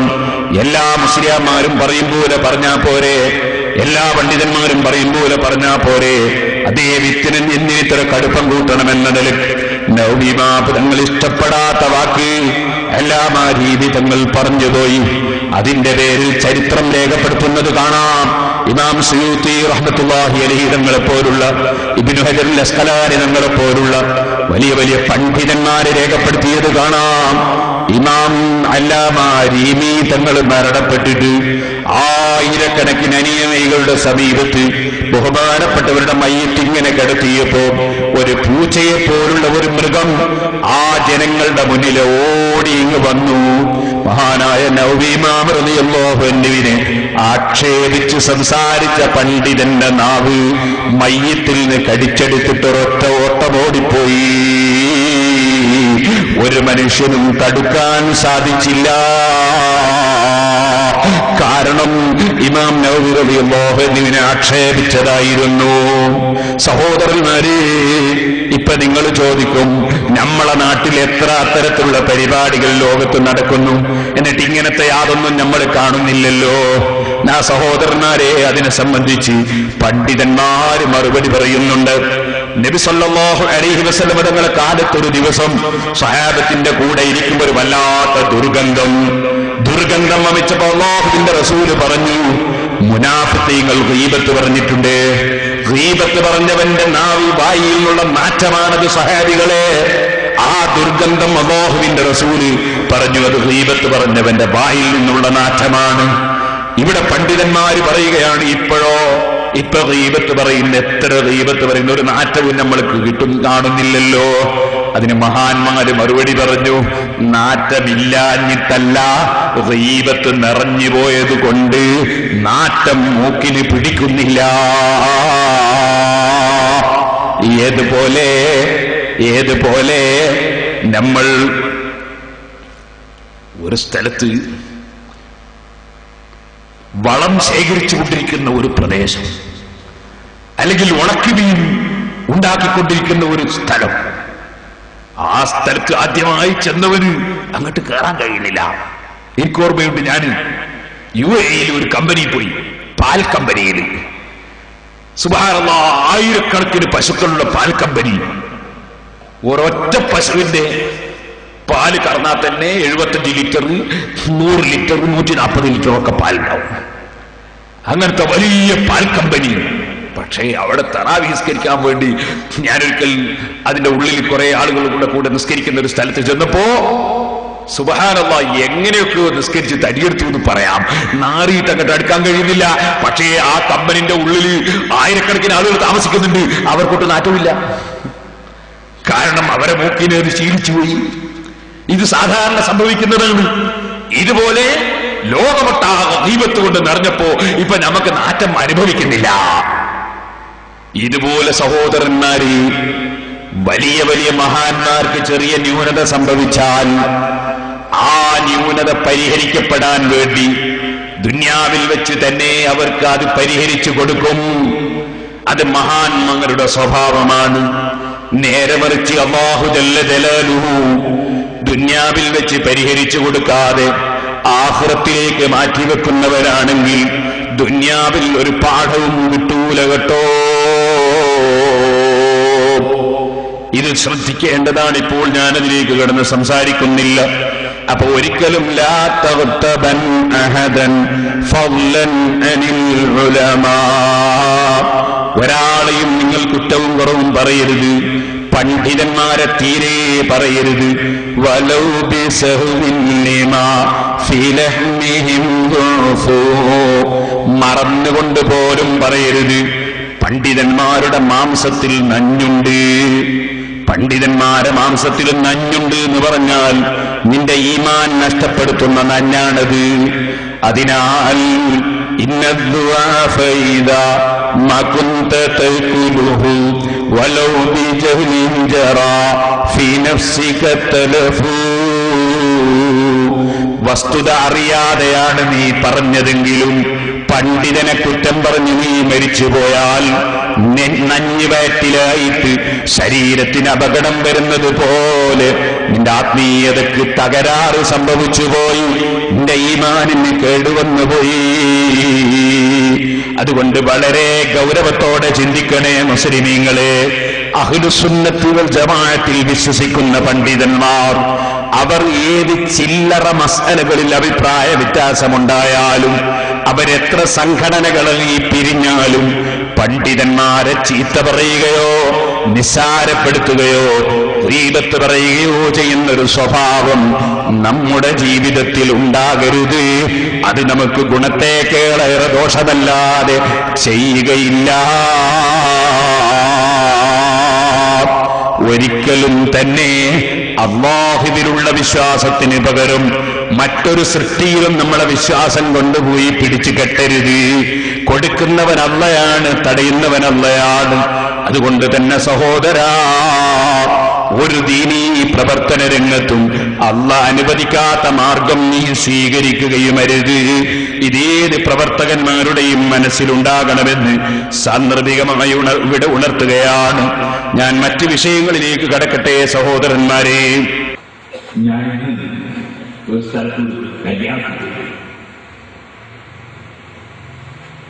എല്ലാ മുസ്ലിയാന്മാരും പറയും പോലെ പറഞ്ഞാ പോരെ, എല്ലാ പണ്ഡിതന്മാരും പറയും പോലെ പറഞ്ഞാ പോരെ, അദ്ദേഹത്തിന് എന്തിന് ഇത്ര കടുപ്പം കൂട്ടണമെന്ന നിലക്ക് നബവി ഇമാം തങ്ങൾ ഇഷ്ടപ്പെടാത്ത വാക്ക് അല്ലാമാ രീതി തങ്ങൾ പറഞ്ഞുപോയി. അതിന്റെ പേരിൽ ചരിത്രം രേഖപ്പെടുത്തുന്നത് കാണാം. ഇമാം സുയൂത്തി റഹ്മത്തുള്ളാഹി അലൈഹി തങ്ങളെ പോലുള്ള, ഇബ്നു ഹജറുൽ അസ്ഖലാനി തങ്ങളെ പോലുള്ള വലിയ വലിയ പണ്ഡിതന്മാരെ രേഖപ്പെടുത്തിയത് കാണാം. ഇമാം അല്ലാമാ രീമി തങ്ങൾ മരണപ്പെട്ടിട്ട് ആയിരക്കണക്കിന് അനുയായികളുടെ സമീപത്ത് ബഹുമാനപ്പെട്ടവരുടെ മയ്യിത്ത് ഇങ്ങനെ കിടത്തിയപ്പോ ഒരു പൂച്ചയെ പോലുള്ള ഒരു മൃഗം ആ ജനങ്ങളുടെ മുന്നിൽ ഓടി ഇങ്ങ് വന്നു. മഹാനായ നബവി ഇമാം റളിയല്ലാഹു അൻഹുവിനെ ആക്ഷേപിച്ച് സംസാരിച്ച പണ്ഡിതന്റെ നാവ് മയ്യിത്തിൽ നിന്ന് കടിച്ചെടുത്തിട്ട് ഒരൊറ്റ ഓട്ടമോടിപ്പോയി. ഒരു മനുഷ്യനും തടുക്കാൻ സാധിച്ചില്ല. കാരണം ഇമാം നബവി റളിയല്ലാഹു അൻഹുവിനെ ആക്ഷേപിച്ചതായിരുന്നു. സഹോദരന്മാരെ, ഇപ്പൊ നിങ്ങൾ ചോദിക്കും, നമ്മളെ നാട്ടിൽ എത്ര അത്തരത്തിലുള്ള പരിപാടികൾ ലോകത്ത് നടക്കുന്നു, എന്നിട്ട് ഇങ്ങനത്തെ യാതൊന്നും നമ്മൾ കാണുന്നില്ലല്ലോ. ആ സഹോദരന്മാരെ, അതിനെ സംബന്ധിച്ച് പണ്ഡിതന്മാര് മറുപടി പറയുന്നുണ്ട്. നബി സല്ലല്ലാഹു അലൈഹി വസല്ലം തങ്ങളുടെ കാലത്തൊരു ദിവസം സ്വഹാബത്തിന്റെ കൂടെ ഇരിക്കുമ്പോൾ ഒരു വല്ലാത്ത ദുർഗന്ധം വമിച്ചപ്പോൾ അല്ലാഹുവിന്റെ റസൂല് പറഞ്ഞു, മുനാഫിഖീങ്ങൾ ഗീബത്ത് പറഞ്ഞിട്ടുണ്ട്. ഗീബത്ത് പറഞ്ഞവന്റെ നാവിൽ വായിൽ നിന്നുള്ള നാറ്റമാണത് സഹാബികളെ. ആ ദുർഗന്ധം അല്ലാഹുവിന്റെ റസൂല് പറഞ്ഞു, അത് ഗീബത്ത് പറഞ്ഞവന്റെ വായിൽ നിന്നുള്ള നാറ്റമാണ്. ഇവിടെ പണ്ഡിതന്മാര് പറയുകയാണ്, ഇപ്പൊ ഗീബത്ത് പറയുന്ന, എത്ര ഗീബത്ത് പറയുന്ന ഒരു നാറ്റവും നമ്മൾക്ക് കാണുന്നില്ലല്ലോ. അതിന് മഹാന്മാര് മറുപടി പറഞ്ഞു, നാറ്റമില്ലാഞ്ഞിട്ടല്ല, ഗീബത്ത് നിറഞ്ഞു പോയത് കൊണ്ട് നാറ്റം മൂക്കിന് പിടിക്കുന്നില്ല. ഏതുപോലെ നമ്മൾ ഒരു സ്ഥലത്ത് വളം ശേഖരിച്ചുകൊണ്ടിരിക്കുന്ന ഒരു പ്രദേശം, അല്ലെങ്കിൽ ഉണക്കുമീൻ ഉണ്ടാക്കിക്കൊണ്ടിരിക്കുന്ന ഒരു സ്ഥലം, ആ സ്ഥലത്ത് ആദ്യമായി ചെന്നവന് അങ്ങോട്ട് കയറാൻ കഴിയുന്നില്ല. എനിക്ക് ഓർമ്മയുണ്ട്, ഞാൻ UAE ഒരു കമ്പനി പോയി, പാൽ കമ്പനിയിൽ. സുബ്ഹാനല്ലാഹ്, ആയിരക്കണക്കിന് പശുക്കളുള്ള പാൽ കമ്പനി. ഒരൊറ്റ പശുവിന്റെ പാല് കറന്നാൽ തന്നെ 75 ലിറ്റർ, 100 ലിറ്റർ, 140 ലിറ്റർ ഒക്കെ പാലുണ്ടാവും. അങ്ങനത്തെ വലിയ പാൽ കമ്പനി. പക്ഷേ അവിടെ തറാവീഹ് നിസ്കരിക്കാൻ വേണ്ടി ഞാനൊരിക്കൽ അതിന്റെ ഉള്ളിൽ കുറെ ആളുകൾ കൂടെ നിസ്കരിക്കുന്ന ഒരു സ്ഥലത്ത് ചെന്നപ്പോ സുബ്ഹാനല്ലാഹ്, എങ്ങനെയൊക്കെയോ നിസ്കരിച്ച് തടിയെടുത്തു എന്ന് പറയാം, നാറിയിട്ട് അങ്ങോട്ട് അടുക്കാൻ കഴിയുന്നില്ല. പക്ഷേ ആ കമ്പനിന്റെ ഉള്ളിൽ ആയിരക്കണക്കിന് ആളുകൾ താമസിക്കുന്നുണ്ട്, അവർക്കൊട്ട് നാറ്റമില്ല. കാരണം അവരെ മൂക്കിനെ അത് ശീലിച്ചു പോയി. ഇത് സാധാരണ സംഭവിക്കുന്നതാണ്. ഇതുപോലെ ലോകമൊട്ടാകെ ഗീബത്ത് കൊണ്ട് നിറഞ്ഞപ്പോ ഇപ്പൊ നമുക്ക് നാറ്റം അനുഭവിക്കുന്നില്ല. ഇതുപോലെ സഹോദരന്മാരെ, വലിയ വലിയ മഹാന്മാർക്ക് ചെറിയ ന്യൂനത സംഭവിച്ചാൽ ആ ന്യൂനത പരിഹരിക്കപ്പെടാൻ വേണ്ടി ദുനിയാവിൽ വെച്ച് തന്നെ അവർക്ക് അത് പരിഹരിച്ചു കൊടുക്കും. അത് മഹാന്മാരുടെ സ്വഭാവമാണ്. നേരെ മറിച്ച് അല്ലാഹു ജല്ല ജലാലുഹു ദുനിയാവിൽ വെച്ച് പരിഹരിച്ചു കൊടുക്കാതെ ആഖിറത്തിലേക്ക് മാറ്റിവെക്കുന്നവരാണെങ്കിൽ ദുനിയാവിൽ ഒരു പാഠവും കിട്ടൂല കേട്ടോ. ഇത് ശ്രദ്ധിക്കേണ്ടതാണ്. ഇപ്പോൾ ഞാനതിലേക്ക് കടന്ന് സംസാരിക്കുന്നില്ല. അപ്പൊ ഒരിക്കലും ലാ തഗ്തബൻ അഹദൻ ഫളൻ അനിൽ ഉലമാ, ഒരാളെയും നിങ്ങൾ കുറ്റവും കുറവും പറയരുത്, പണ്ഡിതന്മാരെ തീരെ പറയരുത്. വലൗ ബിസഹ്വിൻ ലിമാ ഫീ ലഹ്മിഹിം ദുഫൂ, മറന്നുകൊണ്ട് പോലും പറയരുത്. പണ്ഡിതന്മാരുടെ മാംസത്തിൽ നഞ്ഞുണ്ട്. പണ്ഡിതന്മാരെ മാംസത്തിൽ നഞ്ഞുണ്ട് എന്ന് പറഞ്ഞാൽ നിന്റെ ഈമാൻ നഷ്ടപ്പെടുത്തുന്ന നഞ്ഞാണത്. അതിനാൽ വസ്തുത അറിയാതെയാണ് നീ പറഞ്ഞതെങ്കിലും പണ്ഡിതനെ കുറ്റം പറഞ്ഞു നീ മരിച്ചുപോയാൽ നഞ്ഞുവയറ്റിലായിട്ട് ശരീരത്തിന് അപകടം വരുന്നത് പോലെ നിന്റെ ആത്മീയതയ്ക്ക് തകരാറ് സംഭവിച്ചു പോയി, നിന്റെ ഈമാനിന് കേടുവന്നുപോയി. അതുകൊണ്ട് വളരെ ഗൗരവത്തോടെ ചിന്തിക്കണേ മുസ്ലിമീങ്ങളെ. അഹ്ലുസുന്നത്തി വൽ ജമാഅത്തിൽ വിശ്വസിക്കുന്ന പണ്ഡിതന്മാർ അവർ ഏത് ചില്ലറ മസ്അലകളിൽ അഭിപ്രായ വ്യത്യാസമുണ്ടായാലും അവരെത്ര സംഘടനകളിൽ പിരിഞ്ഞാലും പണ്ഡിതന്മാരെ ചീത്ത പറയുകയോ നിസ്സാരപ്പെടുത്തുകയോ ഗീബത്ത് പറയുകയോ ചെയ്യുന്നൊരു സ്വഭാവം നമ്മുടെ ജീവിതത്തിൽ ഉണ്ടാകരുത്. അത് നമുക്ക് ഗുണത്തേക്കേറെ ദോഷമല്ലാതെ ചെയ്യുകയില്ല. ഒരിക്കലും തന്നെ അല്ലാഹുവിലുള്ള വിശ്വാസത്തിന് പകരം മറ്റൊരു സൃഷ്ടിയിലും നമ്മളെ വിശ്വാസം കൊണ്ടുപോയി പിടിച്ചു കെട്ടരുത്. കൊടുക്കുന്നവൻ അള്ളയാണ്, തടയുന്നവൻ അള്ളയാണ്. അതുകൊണ്ട് തന്നെ സഹോദരാ, ഒരു ദീനീ പ്രവർത്തന രംഗത്തും അള്ളാഹ് അനുവദിക്കാത്ത മാർഗം നീ സ്വീകരിക്കുകയും അരുത്. ഇതേത് പ്രവർത്തകന്മാരുടെയും മനസ്സിലുണ്ടാകണമെന്ന് സാന്ദർഭികമായി ഇവിടെ ഉണർത്തുകയാണ്. ഞാൻ മറ്റു വിഷയങ്ങളിലേക്ക് കടക്കട്ടെ സഹോദരന്മാരെ. ഞാൻ ഒരു സ്ഥലത്ത്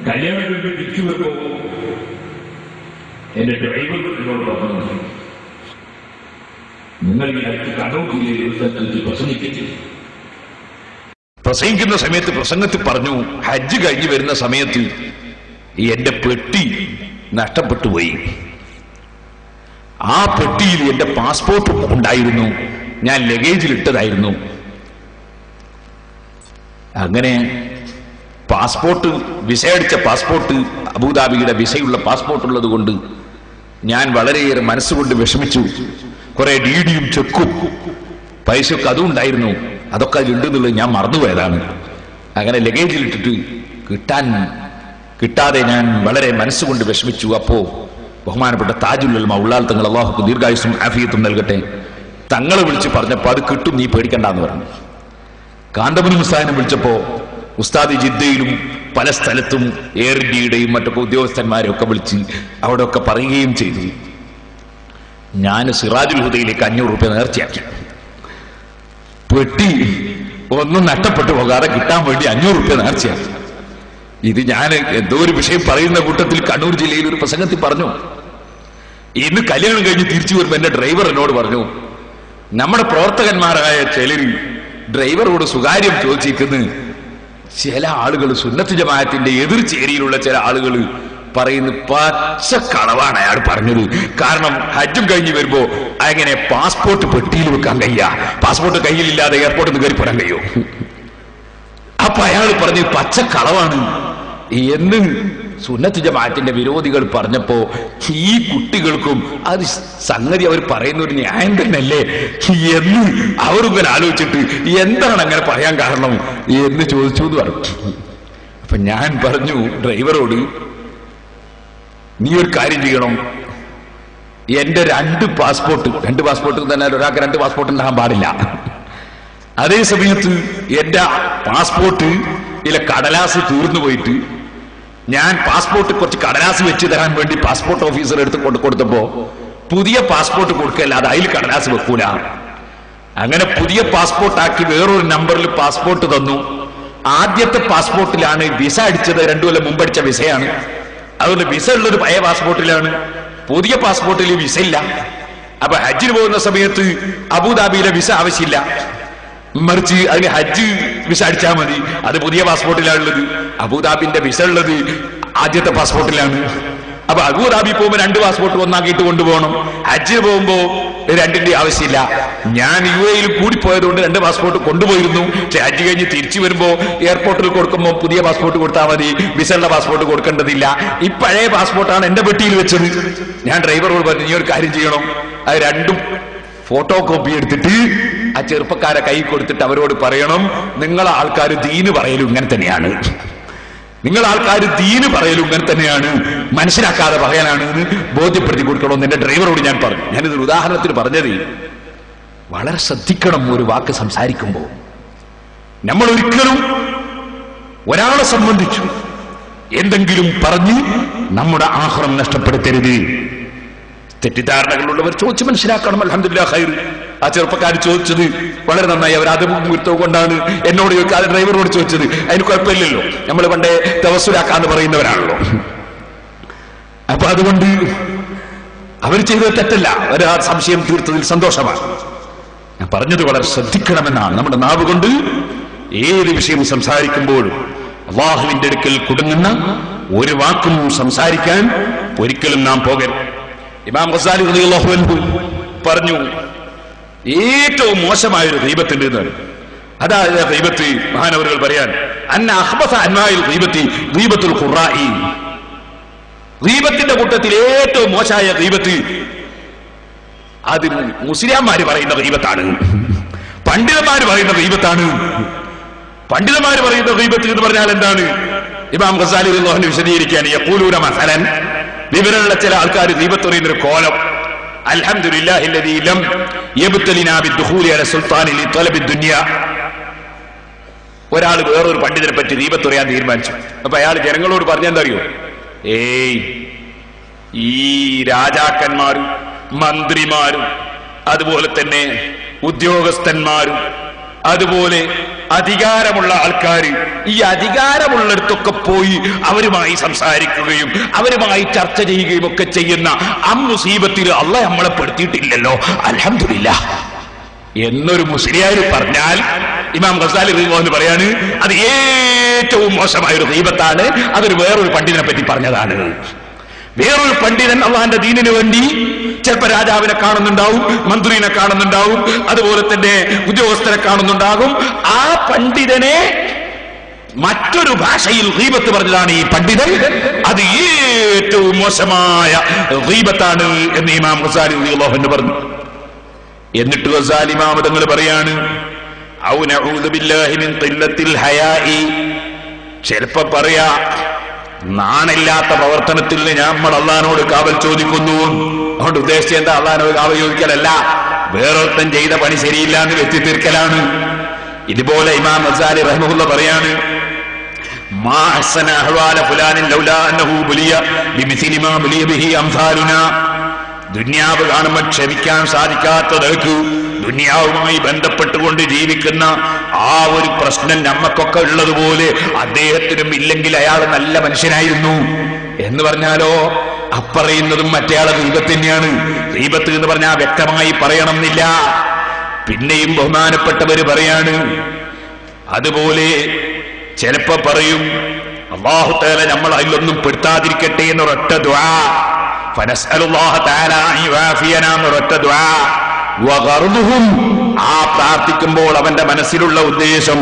കല്യാണത്തിൽ തിരിച്ചു വരുമ്പോ എന്റെ ഡ്രൈവർ എന്നോട് പറഞ്ഞു, നിങ്ങൾ ഈ അടുത്ത് കണ്ണൂർ ജില്ലയിൽ ഒരു സ്ഥലത്ത് പ്രസംഗിക്കില്ല. പ്രസംഗിക്കുന്ന സമയത്ത് പ്രസംഗത്തിൽ പറഞ്ഞു, ഹജ്ജ് കഴിഞ്ഞ് വരുന്ന സമയത്ത് എന്റെ പെട്ടി നഷ്ടപ്പെട്ടു പോയി. ആ പെട്ടിയിൽ എന്റെ പാസ്പോർട്ട് ഉണ്ടായിരുന്നു, ഞാൻ ലഗേജിൽ ഇട്ടതായിരുന്നു. അങ്ങനെ പാസ്പോർട്ട്, വിസ അടിച്ച പാസ്പോർട്ട്, അബുദാബിയുടെ വിസയുള്ള പാസ്പോർട്ട് ഉള്ളത് കൊണ്ട് ഞാൻ വളരെയേറെ മനസ്സുകൊണ്ട് വിഷമിച്ചു. കുറെ ഡിഡിയും ചെക്കും പൈസയൊക്കെ അതും ഉണ്ടായിരുന്നു. അതൊക്കെ അതിലുണ്ടെന്നുള്ളത് ഞാൻ മറന്നുപോയതാണ്. അങ്ങനെ ലഗേജിലിട്ടിട്ട് കിട്ടാതെ ഞാൻ വളരെ മനസ്സുകൊണ്ട് വിഷമിച്ചു. അപ്പോ ബഹുമാനപ്പെട്ട താജുൽ ഉലമ ഉള്ളാൽ തങ്ങൾ, അള്ളാഹുക്ക് ദീർഘായുസ്സും ആഫിയത്തും നൽകട്ടെ, തങ്ങളെ വിളിച്ച് പറഞ്ഞപ്പോ അത് കിട്ടും, നീ പേടിക്കണ്ടെന്ന് പറഞ്ഞു. കാന്തപുരം ഉസ്താദിനെ വിളിച്ചപ്പോ ഉസ്താദ് ജിദ്ദയിലും പല സ്ഥലത്തും എയർ ഇന്ത്യയുടെയും മറ്റൊക്കെ ഉദ്യോഗസ്ഥന്മാരെ ഒക്കെ വിളിച്ച് അവിടെ ഒക്കെ പറയുകയും ചെയ്തു. ഞാൻ സിറാജുൽ ഹുദയിലേക്ക് 500 രൂപ നേർച്ചയാക്കി. പെട്ടി ഒന്നും നഷ്ടപ്പെട്ടു പോകാതെ കിട്ടാൻ വേണ്ടി 500 രൂപ നേർച്ചയാക്കി. ഇത് ഞാൻ എന്തോ ഒരു വിഷയം പറയുന്ന കൂട്ടത്തിൽ കണ്ണൂർ ജില്ലയിൽ ഒരു പ്രസംഗത്തിൽ പറഞ്ഞു. ഇന്ന് കല്യാണം കഴിഞ്ഞ് തിരിച്ചു വരുമ്പോ എന്റെ ഡ്രൈവർ എന്നോട് പറഞ്ഞു, നമ്മുടെ പ്രവർത്തകന്മാരായ ചിലര് ഡ്രൈവറോട് സ്വകാര്യം ചോദിച്ചിരിക്കുന്നു. ചില ആളുകൾ സുന്നത്ത് ജമാഅത്തിന്റെ എതിർ ചേരിയിലുള്ള ചില ആളുകൾ പറയുന്നു പച്ചക്കളവാണ് അയാൾ പറഞ്ഞത്. കാരണം ഹജ്ജും കഴിഞ്ഞ് വരുമ്പോ അങ്ങനെ പാസ്പോർട്ട് പെട്ടിയിൽ വെക്കാൻ കഴിയാ, പാസ്പോർട്ട് കയ്യിലില്ലാതെ എയർപോർട്ടിൽ നിന്ന് കയറി പോരാൻ കഴിയോ? അപ്പൊ അയാൾ പറഞ്ഞു പച്ചക്കളവാണ് എന്ന് സുന്നത്ത് ജമാഅത്തിന്റെ വിരോധികൾ പറഞ്ഞപ്പോ ഈ കുട്ടികൾക്കും അത് സംഗതി അവർ പറയുന്ന ഒരു ന്യായം തന്നെയല്ലേ എന്ന് അവരിങ്ങനെ ആലോചിച്ചിട്ട് എന്താണ് അങ്ങനെ പറയാൻ കാരണം എന്ന് ചോദിച്ചു എന്ന് പറഞ്ഞു. അപ്പൊ ഞാൻ പറഞ്ഞു ഡ്രൈവറോട്, നീ ഒരു കാര്യം ചെയ്യണം, എന്റെ 2 പാസ്പോർട്ട് തന്നെ ഒരാൾക്ക് 2 പാസ്പോർട്ട് ഉണ്ടാകാൻ പാടില്ല. അതേ സമയത്ത് എന്റെ പാസ്പോർട്ട് ഇതിലെ കടലാസ് തീർന്നു പോയിട്ട് ഞാൻ പാസ്പോർട്ട് കുറച്ച് കടലാസ് വെച്ച് തരാൻ വേണ്ടി പാസ്പോർട്ട് ഓഫീസർ എടുത്ത് കൊടുത്തപ്പോ പുതിയ പാസ്പോർട്ട് കൊടുക്കല്ലാതെ അതിൽ കടലാസ് വെക്കൂല. അങ്ങനെ പുതിയ പാസ്പോർട്ടാക്കി വേറൊരു നമ്പറിൽ പാസ്പോർട്ട് തന്നു. ആദ്യത്തെ പാസ്പോർട്ടിലാണ് വിസ അടിച്ചത്, 2 കൊല്ലം മുമ്പ് അടിച്ച വിസയാണ്. അതുകൊണ്ട് വിസ ഉള്ളൊരു പഴയ പാസ്പോർട്ടിലാണ്, പുതിയ പാസ്പോർട്ടിൽ വിസ ഇല്ല. അപ്പൊ ഹജ്ജിന് പോകുന്ന സമയത്ത് അബുദാബിയിലെ വിസ ആവശ്യമില്ല, മറിച്ച് അതിന് ഹജ്ജ് വിസ അടിച്ചാൽ മതി. അത് പുതിയ പാസ്പോർട്ടിലാണുള്ളത്. അബുദാബിന്റെ വിസ ഉള്ളത് ആദ്യത്തെ പാസ്പോർട്ടിലാണ്. അപ്പൊ അബുദാബി പോകുമ്പോ 2 പാസ്പോർട്ട് ഒന്നാക്കിയിട്ട് കൊണ്ടുപോകണം. ഹജ്ജിന് പോകുമ്പോ 2ന്റെ ആവശ്യമില്ല. ഞാൻ UAE കൂടി പോയതുകൊണ്ട് 2 പാസ്പോർട്ട് കൊണ്ടുപോയിരുന്നു. പക്ഷെ ഹജ്ജ് കഴിഞ്ഞ് തിരിച്ചു വരുമ്പോ എയർപോർട്ടിൽ കൊടുക്കുമ്പോൾ പുതിയ പാസ്പോർട്ട് കൊടുത്താൽ മതി, വിസയുള്ള പാസ്പോർട്ട് കൊടുക്കേണ്ടതില്ല. ഈ പഴയ പാസ്പോർട്ടാണ് എന്റെ പെട്ടിയിൽ വെച്ചത്. ഞാൻ ഡ്രൈവറോട് പറഞ്ഞു, നീ ഒരു കാര്യം ചെയ്യണം, അത് 2ഉം ഫോട്ടോ കോപ്പി എടുത്തിട്ട് ആ ചെറുപ്പക്കാരെ കൈ കൊടുത്തിട്ട് അവരോട് പറയണം, നിങ്ങളെ ആൾക്കാർ ദീന് പറയലും ഇങ്ങനെ തന്നെയാണ്, മനസ്സിലാക്കാതെ പറയാനാണ് എന്ന് ബോധ്യപ്പെടുത്തി കൊടുക്കണമെന്ന് എന്റെ ഡ്രൈവറോട് ഞാൻ പറഞ്ഞു. ഞാനിതൊരു ഉദാഹരണത്തിന് പറഞ്ഞത്, വളരെ ശ്രദ്ധിക്കണം ഒരു വാക്ക് സംസാരിക്കുമ്പോൾ. നമ്മൾ ഒരിക്കലും ഒരാളെ സംബന്ധിച്ചു എന്തെങ്കിലും പറഞ്ഞ് നമ്മുടെ ആഖിറം നഷ്ടപ്പെടുത്തരുത്. തെറ്റിദ്ധാരണകളുള്ളവർ ചോദിച്ച് മനസ്സിലാക്കണം. അൽഹംദുലില്ലാഹ് ഖൈർ. ആ ചെറുപ്പക്കാർ ചോദിച്ചത് വളരെ നന്നായി. അവർ അതും ഗുരുത്വം കൊണ്ടാണ് എന്നോട് ചോദിക്കാതെ ഡ്രൈവറോട് ചോദിച്ചത്. അതിന് കുഴപ്പമില്ലല്ലോ, നമ്മൾ പണ്ടേ തവസ്സുലാക്കാന്ന് പറയുന്നവരാണല്ലോ. അപ്പൊ അതുകൊണ്ട് അവർ ചെയ്തത് തെറ്റല്ല, അവർ ആ സംശയം തീർത്തതിൽ സന്തോഷമാണ്. ഞാൻ പറഞ്ഞത് വളരെ ശ്രദ്ധിക്കണമെന്നാണ്. നമ്മുടെ നാവ് കൊണ്ട് ഏത് വിഷയം സംസാരിക്കുമ്പോഴും അല്ലാഹുവിന്റെ അടുക്കൽ കുടുങ്ങുന്ന ഒരു വാക്കും സംസാരിക്കാൻ ഒരിക്കലും നാം പോകരുത്. ഇമാം ഗസാലി റളിയല്ലാഹു അൻഹു പറഞ്ഞു, ഏറ്റവും മോശമായൊരു ഗീബത്തുണ്ട് എന്നാണ്. അതായത് ഗീബത്ത് മഹാനവറുകൾ പറയാൻ, അന്ന അഖ്ബസ അൻവാഇൽ ഗീബത്തി ഗീബത്തുൽ ഖുറാഇ. ഗീബത്തിന്റെ കൂട്ടത്തിൽ ഏറ്റവും മോശമായ ഗീബത്ത് അത് മുസ്ലിംമാര് പറയുന്ന ഗീബത്താണ്, പണ്ഡിതന്മാര് പറയുന്ന ഗീബത്താണ്. പണ്ഡിതന്മാര് പറയുന്ന ഗീബത്ത് എന്ന് പറഞ്ഞാൽ എന്താണ്? ഇമാം ഗസാലി റളിയല്ലാഹു അൻഹു വിശദീകരിക്കാൻ, യഖൂലൂന മസലൻ, വിവരമുള്ള ചില ആൾക്കാർ ഗീബത്ത് പറയുന്നൊരു കോലം, അൽഹംദുലില്ലാഹി അല്ലദീ ലം യബ്തലിനാ ബിദ്ദുഖൂലി അലാ സുൽത്താനി ലിതലബി ദുനിയ. ഒരാൾ വേറൊരു പണ്ഡിതനെ പറ്റി ഗീബത്ത് പറയാൻ തീരുമാനിച്ചു. അപ്പൊ അയാൾ ജനങ്ങളോട് പറഞ്ഞെന്താ അറിയോ? ഈ രാജാക്കന്മാരും മന്ത്രിമാരും അതുപോലെ തന്നെ ഉദ്യോഗസ്ഥന്മാരും അതുപോലെ അധികാരമുള്ള ആൾക്കാർ ഈ അധികാരമുള്ളിടത്തൊക്കെ പോയി അവരുമായി സംസാരിക്കുകയും അവരുമായി ചർച്ച ചെയ്യുകയും ഒക്കെ ചെയ്യുന്ന മുസീബത്തിൽ അല്ലാഹ് നമ്മളെ പെടുത്തിയിട്ടില്ലല്ലോ, അൽഹംദുലില്ലാഹ് എന്നൊരു മുസ്ലിയാർ പറഞ്ഞാൽ ഇമാം ഗസാലി റളിയല്ലാഹു അൻഹു പറയാണ്, അത് ഏറ്റവും മോശമായൊരു ഗീബത്താണ്. അതൊരു വേറൊരു പണ്ഡിതനെ പറ്റി പറഞ്ഞതാണ്. വേറൊരു പണ്ഡിതൻ അള്ളാഹിന്റെ ദീനിനു വേണ്ടി ചിലപ്പോൾ രാജാവിനെ കാണുന്നുണ്ടാവും, മന്ത്രിനെ കാണുന്നുണ്ടാവും, അതുപോലെ തന്നെ ഉദ്യോഗസ്ഥരെ കാണുന്നുണ്ടാകും. ആ പണ്ഡിതനെ മറ്റൊരു ഭാഷയിൽ ഗീബത്ത് പറഞ്ഞതാണ് ഈ പണ്ഡിതൻ. അത് ഏറ്റവും മോശമായ ഗീബത്താണ് എന്ന് ഇമാം ഗസാലി റളിയല്ലാഹു അൻഹു പറഞ്ഞു. എന്നിട്ട് ഗസാലി ഇമാം തങ്ങൾ പറയാണ്, ഔ നഊദു ബില്ലാഹി മിൻ ഖില്ലത്തിൽ ഹയാഇ, ചിലപ്പോ പറയാ നാണില്ലാത്ത പ്രവർത്തനത്തിൽ നമ്മൾ അള്ളാഹിനോട് കാവൽ ചോദിക്കുന്നു. അതുകൊണ്ട് ഉദ്ദേശിച്ച എന്താ? അള്ളാഹിനോട് കാവൽ ചോദിക്കലല്ല, വേറൊരുത്തൻ ചെയ്ത പണി ശരിയില്ല എന്ന് വെത്തി തീർക്കലാണ്. ഇതുപോലെ ഇമാം ഗസാലി റഹിമഹുല്ലാഹ് പറയാണ്, മാ അഹ്സന അഹ്വാല ഫുലാനിൻ ലൗലാ അന്നഹു ബുലിയ ബിമിസ്ലി മാ ബുലിയ ബിഹി അംസാലുനാ. ദുനിയാവ് കാണുമ്പോൾ ക്ഷമിക്കാൻ സാധിക്കാത്തതേക്ക് ദുനിയാവുമായി ബന്ധപ്പെട്ടുകൊണ്ട് ജീവിക്കുന്ന ആ ഒരു പ്രശ്നം നമ്മക്കൊക്കെ ഉള്ളതുപോലെ അദ്ദേഹത്തിനും ഇല്ലെങ്കിൽ അയാൾ നല്ല മനുഷ്യനായിരുന്നു എന്ന് പറഞ്ഞാലോ അപ്പറയുന്നതും മറ്റേയാളെ ഗീബത്ത് തന്നെയാണ്. ഗീബത്ത് എന്ന് പറഞ്ഞാൽ വ്യക്തമായി പറയണം എന്നില്ല. പിന്നെയും ബഹുമാനപ്പെട്ടവര് പറയാണ്, അതുപോലെ ചിലപ്പോ പറയും അല്ലാഹു തആല നമ്മൾ അതിലൊന്നും പെടുത്താതിരിക്കട്ടെ എന്നൊരൊറ്റ ദുആ, ഫനസ്അലുല്ലാഹ തആല അൻ യുആഫിയനാ എന്നൊരൊറ്റ ദുആ. വഗർദുഹും, ആ പ്രാർത്ഥിക്കുമ്പോൾ അവന്റെ മനസ്സിലുള്ള ഉദ്ദേശം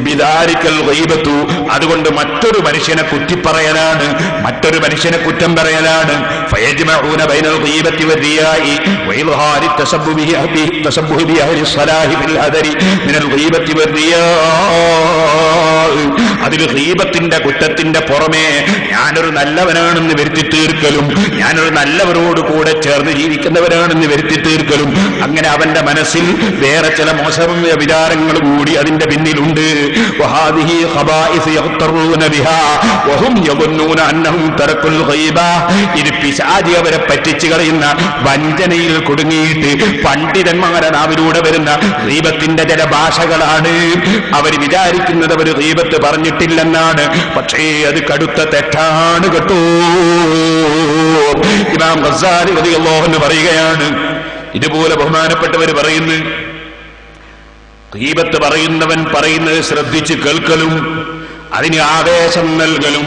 ബിദാരിക്കൽ ഗൈബത്തു, അതുകൊണ്ട് മറ്റൊരു മനുഷ്യനെ കുറ്റിപ്പറയലാണ്, മറ്റൊരു മനുഷ്യനെ കുറ്റം പറയലാണ്. ഫയജ്മഊന ബൈനൽ ഗൈബത്തി വറിയാഇ വഇൽഹാരി തശബ്ബുഹി ബിഅഹ്ലി സ്വലാഹി ഫിൽ ഹദരി മിനൽ ഗൈബത്തി വറിയാ. അതിൽ ഗീബത്തിന്റെ കുറ്റത്തിന്റെ പുറമെ ഞാനൊരു നല്ലവനാണെന്ന് വരുത്തി തീർക്കലും, ഞാനൊരു നല്ലവരോട് കൂടെ ചേർന്ന് ജീവിക്കുന്നവരാണെന്ന് വരുത്തി തീർക്കലും, അങ്ങനെ അവന്റെ മനസ്സിൽ വേറെ ചില മോശമായ വിചാരങ്ങൾ കൂടി അതിന്റെ പിന്നിലുണ്ട്. ഇത് പിശാചി അവരെ പറ്റിച്ചു കളയുന്ന വഞ്ചനയിൽ കുടുങ്ങിയിട്ട് പണ്ഡിതന്മാരെ നാവിലൂടെ വരുന്ന ഗീബത്തിന്റെ ചില ഭാഷകളാണ്. അവർ വിചാരിക്കുന്നത് അവർ ഗീബത്ത് പറഞ്ഞിട്ടില്ലെന്നാണ്, പക്ഷേ അത് കടുത്ത തെറ്റാണ് കേട്ടോ. ഇമാം ഗസാലി റളിയല്ലാഹു അൻഹു പറയുകയാണ്, ഇതുപോലെ ബഹുമാനപ്പെട്ടവർ പറയുന്നു, ഗീബത്ത് പറയുന്നവൻ പറയുന്നത് ശ്രദ്ധിച്ച് കേൾക്കലും അതിന് ആവേശം നൽകലും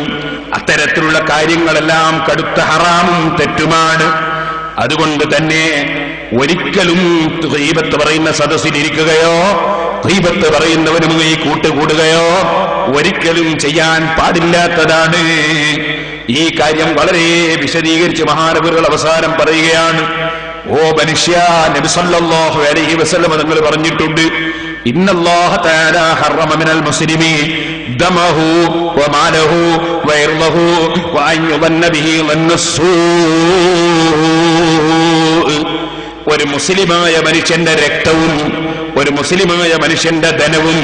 അത്തരത്തിലുള്ള കാര്യങ്ങളെല്ലാം കടുത്ത ഹറാമും തെറ്റുമാണ്. അതുകൊണ്ട് തന്നെ ഒരിക്കലും ഗീബത്ത് പറയുന്ന സദസ്സിലിരിക്കുകയോ ഗീബത്ത് പറയുന്നവനുമായി കൂട്ടുകൂടുകയോ ഒരിക്കലും ചെയ്യാൻ പാടില്ലാത്തതാണ്. ഈ കാര്യം വളരെ വിശദീകരിച്ച് മഹാനവറുകൾ അവസാനം പറയുകയാണ്, ഓ മനുഷ്യ, നബി സല്ലല്ലാഹു അലൈഹി വസല്ലം തങ്ങൾ പറഞ്ഞിട്ടുണ്ട്, ഇന്നല്ലാഹ തആല ഹറമ മിനൽ മുസ്ലിമി ദമഹു വമാലഹു വഇർളഹു വഅൻ യുദന്ന ബിഹി വന്നസ്സൂ. ഒരു മുസ്ലിമായ മനുഷ്യന്റെ രക്തവും ഒരു മുസ്ലിമായ മനുഷ്യന്റെ ധനവും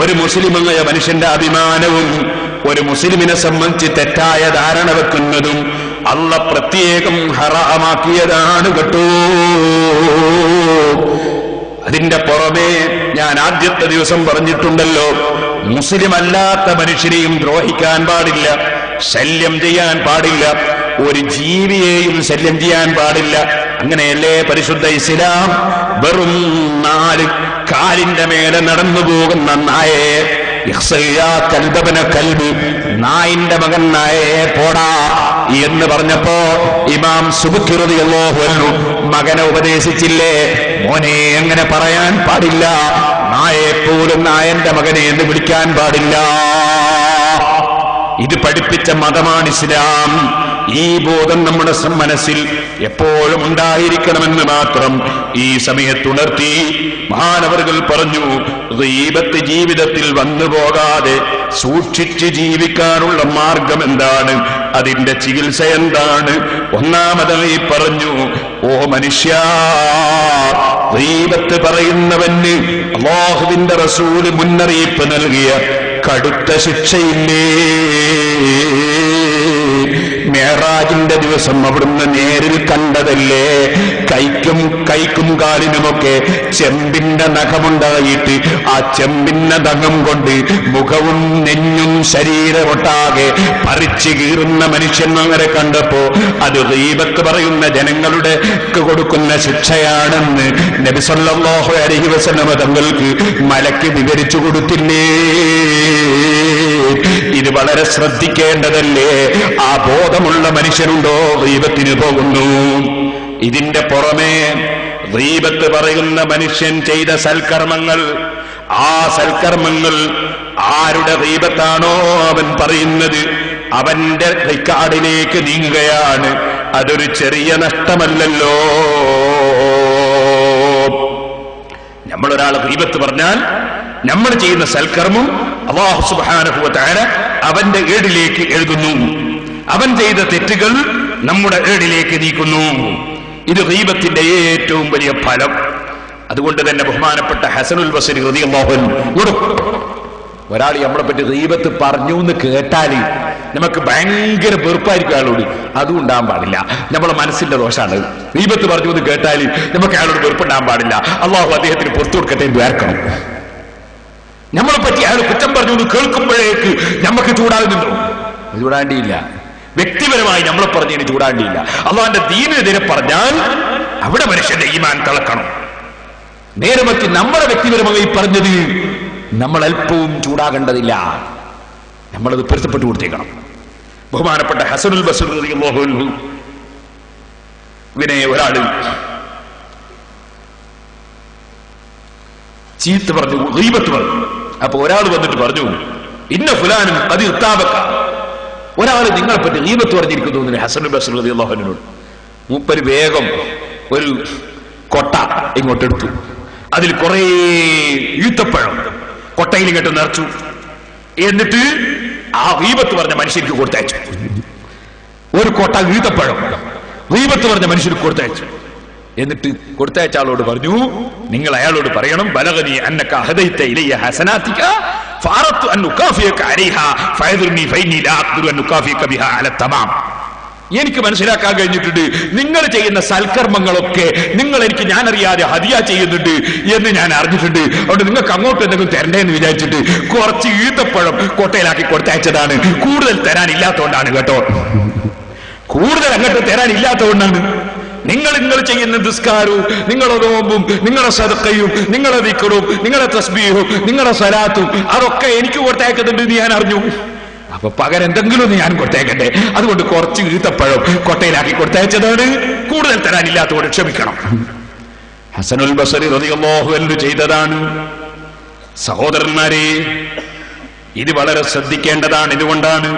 ഒരു മുസ്ലിമായ മനുഷ്യന്റെ അഭിമാനവും ഒരു മുസ്ലിമിനെ സംബന്ധിച്ച് തെറ്റായ ധാരണ വെക്കുന്നതും അല്ലാഹ് പ്രത്യേകം ഹറാമാക്കിയതാണ് കേട്ടോ. അതിന്റെ പുറമെ ഞാൻ ആദ്യത്തെ ദിവസം പറഞ്ഞിട്ടുണ്ടല്ലോ, മുസ്ലിം അല്ലാത്ത മനുഷ്യരെയും ദ്രോഹിക്കാൻ പാടില്ല, ശല്യം ചെയ്യാൻ പാടില്ല, ഒരു ജീവിയെയും ശല്യം ചെയ്യാൻ പാടില്ല. അങ്ങനെയല്ലേ പരിശുദ്ധ ഇസ്ലാം വെറും 4 കാലിന്റെ മേലെ നടന്നു പോകുന്ന നായയെ നായിന്റെ മകൻ നായയെ പോടാ എന്ന് പറഞ്ഞപ്പോ ഇമാം സുബ്കി റളിയല്ലാഹു അൻഹു മകനെ ഉപദേശിച്ചില്ലേ, മോനെ അങ്ങനെ പറയാൻ പാടില്ല, നായയെപ്പോലും നായന്റെ മകനെ എന്ന് വിളിക്കാൻ പാടില്ല. ഇത് പഠിപ്പിച്ച മതമാണ് ഇസ്ലാം. ഈ ബോധം നമ്മുടെ മനസ്സിൽ എപ്പോഴും ഉണ്ടായിരിക്കണമെന്ന് മാത്രം ഈ സമയത്തുണർത്തി മഹാനവറുകൾ പറഞ്ഞു, ഗീബത്ത് ജീവിതത്തിൽ വന്നു പോകാതെ സൂക്ഷിച്ച് ജീവിക്കാനുള്ള മാർഗം എന്താണ്, അതിന്റെ ചികിത്സ എന്താണ്? ഒന്നാമതായി പറഞ്ഞു, ഓ മനുഷ്യ, ഗീബത്ത് പറയുന്നവന് അല്ലാഹുവിന്റെ റസൂല് മുന്നറിയിപ്പ് നൽകിയ കടുത്ത ശിക്ഷയില്ലേ. മേറാജിന്റെ ദിവസം അവിടുന്ന് നേരിൽ കണ്ടതല്ലേ, കൈക്കും കാലിനുമൊക്കെ ചെമ്പിന്റെ നഖമുണ്ടായിട്ട് ആ ചെമ്പിന്റെ നഖം കൊണ്ട് മുഖവും നെഞ്ഞും ശരീരമൊട്ടാകെ പറിച്ചു കീറുന്ന മനുഷ്യന്മാരെ കണ്ടപ്പോ അത് ഗീബത്ത് പറയുന്ന ജനങ്ങളുടെ കൊടുക്കുന്ന ശിക്ഷയാണെന്ന് നബി സല്ലല്ലാഹു അലൈഹി വസല്ലം തങ്ങൾക്ക് മലക്ക് വിവരിച്ചു കൊടുത്തില്ലേ. ഇത് വളരെ ശ്രദ്ധിക്കേണ്ടതല്ലേ. ആ ബോധമുള്ള മനുഷ്യനുണ്ടോ ഗീബത്തിന് പോകുന്നു? ഇതിന്റെ പുറമെ ഗീബത്ത് പറയുന്ന മനുഷ്യൻ ചെയ്ത സൽക്കർമ്മങ്ങൾ, ആ സൽക്കർമ്മങ്ങൾ ആരുടെ ഗീബത്താണോ അവൻ പറയുന്നത് അവന്റെ റിക്കാർഡിലേക്ക് നീങ്ങുകയാണ്. അതൊരു ചെറിയ നഷ്ടമല്ലല്ലോ. നമ്മളൊരാൾ ഗീബത്ത് പറഞ്ഞാൽ നമ്മൾ ചെയ്യുന്ന സൽക്കർമ്മം അല്ലാഹു സുബ്ഹാനഹു വ തആല അവന്റെ ഏടിലേക്ക് എഴുതുന്നു. അവൻ ചെയ്ത തെറ്റുകൾ നമ്മുടെ ഏടിലേക്ക് നീക്കുന്നു. ഇത് ഗീബത്തിന്റെ ഏറ്റവും വലിയ ഫലം. അതുകൊണ്ട് തന്നെ ബഹുമാനപ്പെട്ട ഹസനുൽ ബസ്രി റളിയല്ലാഹു അൻഹു, ഒരാൾ നമ്മളെ പറ്റി ഗീബത്ത് പറഞ്ഞു എന്ന് കേട്ടാൽ നമുക്ക് ഭയങ്കര വെറുപ്പായിരിക്കും അയാളോട്. അതും ഉണ്ടാകാൻ പാടില്ല. നമ്മളെ മനസ്സിന്റെ ദോഷമാണ്. ഗീബത്ത് പറഞ്ഞു എന്ന് കേട്ടാൽ നമുക്ക് അയാളോട് വെറുപ്പുണ്ടാകാൻ പാടില്ല. അള്ളാഹു അദ്ദേഹത്തിന് പുറത്തു കൊടുക്കട്ടെ എന്ന് വേർക്കണം. നമ്മളെ പറ്റി അയാൾ കുറ്റം പറഞ്ഞു എന്ന് കേൾക്കുമ്പോഴേക്ക് നമുക്ക് ചൂടാകുന്നുണ്ടോ? ചൂടാണ്ടിയില്ല. വ്യക്തിപരമായി നമ്മളെ പറഞ്ഞതിന് ചൂടാണ്ടിയില്ല. അള്ളാഹുവിന്റെ ദീനിനെതിരെ പറഞ്ഞാൽ അവിടെ മനുഷ്യന്റെ ഈമാൻ തിളക്കണം. നേരെ മറിച്ച് നമ്മളെ വ്യക്തിപരമായി പറഞ്ഞത് നമ്മൾ അല്പവും ചൂടാകേണ്ടതില്ല. നമ്മളത് പൊരുത്തപ്പെട്ടു കൊടുത്തേക്കണം. ബഹുമാനപ്പെട്ട ഹസനുൽ ബസ്രി റളിയല്ലാഹു അൻഹു ഇവനെ ഒരാൾ ചീത്ത പറഞ്ഞു, ഗീബത്ത് പറഞ്ഞു. അപ്പൊ ഒരാൾ വന്നിട്ട് പറഞ്ഞു, ഇന്ന ഫുലാനും അത് ഇർതാബക, ഒരാൾ നിങ്ങളെ പറ്റി ഗീബത്ത് പറഞ്ഞിരിക്കുന്നു ഹസനുൽ ബസ്രി റളിയല്ലാഹു അൻഹുവിനോട്. മൂപ്പര് വേഗം ഒരു കൊട്ട ഇങ്ങോട്ടെടുത്തു. അതിൽ കുറെ ഈത്തപ്പഴം കൊട്ടയിൽ ഇങ്ങോട്ട് നിറച്ചു. എന്നിട്ട് ആ ഗീബത്ത് പറഞ്ഞ മനുഷ്യർക്ക് കൊടുത്തയച്ചു. ഒരു കൊട്ട ഈത്തപ്പഴം ഗീബത്ത് പറഞ്ഞ മനുഷ്യർക്ക് കൊടുത്തയച്ചു. എന്നിട്ട് കൊടുത്തയച്ച ആളോട് പറഞ്ഞു, നിങ്ങൾ അയാളോട് പറയണം, ബലഗനി അന്നക ഹദൈത ഇലയ്യ ഹസനാതിക ഫഅറത്തു അൻ ഉകാഫിയക അലൈഹാ ഫയദുർനി ഫൈനി ലാ അഖ്ദിറു അൻ ഉകാഫിയക ബിഹാ അല തമാം. എനിക്ക് മനസ്സിലാക്കാൻ കഴിഞ്ഞിട്ടുണ്ട്, നിങ്ങൾ ചെയ്യുന്ന സൽക്കർമ്മങ്ങളൊക്കെ നിങ്ങൾ എനിക്ക് ഞാൻ അറിയാതെ ഹദിയ ചെയ്യുന്നുണ്ട് എന്ന് ഞാൻ അറിഞ്ഞിട്ടുണ്ട്. അതുകൊണ്ട് നിങ്ങൾക്ക് അങ്ങോട്ട് എന്തെങ്കിലും തരണ്ടേന്ന് വിചാരിച്ചിട്ട് കുറച്ച് ഈത്തപ്പഴം കൊട്ടയിലാക്കി കൊടുത്തയച്ചതാണ്. കൂടുതൽ തരാനില്ലാത്തതുകൊണ്ടാണ് കേട്ടോ. കൂടുതൽ അങ്ങോട്ട് തരാനില്ലാത്തതുകൊണ്ടാണ്. നിങ്ങൾ ചെയ്യുന്ന നിസ്കാരവും നിങ്ങളുടെ നോമ്പും നിങ്ങളുടെ സദഖയും നിങ്ങളുടെ ദിക്റും നിങ്ങളുടെ തസ്ബീഹും നിങ്ങളുടെ സ്വലാത്തും അതൊക്കെ എനിക്ക് കൊടുത്തയക്കുന്നുണ്ട് ഞാൻ അറിഞ്ഞു. അപ്പൊ പകരം എന്തെങ്കിലും ഒന്ന് ഞാൻ കൊടുത്തേക്കട്ടെ. അതുകൊണ്ട് കുറച്ച് ഈത്തപ്പഴം കൊട്ടയിലാക്കി കൊടുത്തയച്ചതാണ്. കൂടുതൽ തരാനില്ലാത്തതുകൊണ്ട് ക്ഷമിക്കണം. ഹസനുൽ ബസ്രി റളിയല്ലാഹു അൻഹു ചെയ്തതാണ്. സഹോദരന്മാരെ, ഇത് വളരെ ശ്രദ്ധിക്കേണ്ടതാണ്. ഇതുകൊണ്ടാണ്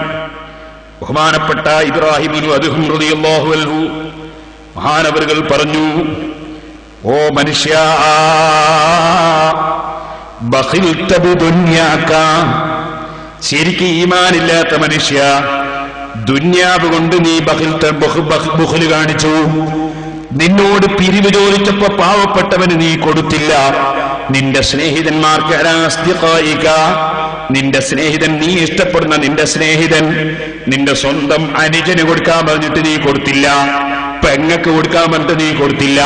ബഹുമാനപ്പെട്ട ഇബ്രാഹിം ഇബ്നു അദ്ഹം റളിയല്ലാഹു അൻഹു മഹാനവറുകൾ പറഞ്ഞു, ഓ മനുഷ്യ, ബഖിൽത ബിദുനിയാക, ശരിക്ക് ഈമാനില്ലാത്ത മനുഷ്യ, ദുന്യാവ് കൊണ്ട് നീ ബഖിൽ കാണിച്ചു. നിന്നോട് പിരിവ് ചോദിച്ചപ്പോ പാവപ്പെട്ടവന് നീ കൊടുത്തില്ല. നിന്റെ സ്നേഹിതന്മാർക്ക് അലാസ്തിഖായിക, നിന്റെ സ്നേഹിതൻ, നീ ഇഷ്ടപ്പെടുന്ന നിന്റെ സ്നേഹിതൻ നിന്റെ സ്വന്തം അനുജന് കൊടുക്കാൻ പറഞ്ഞിട്ട് നീ കൊടുത്തില്ല. പെങ്ങക്ക് കൊടുക്കാൻ പറഞ്ഞിട്ട് നീ കൊടുത്തില്ല.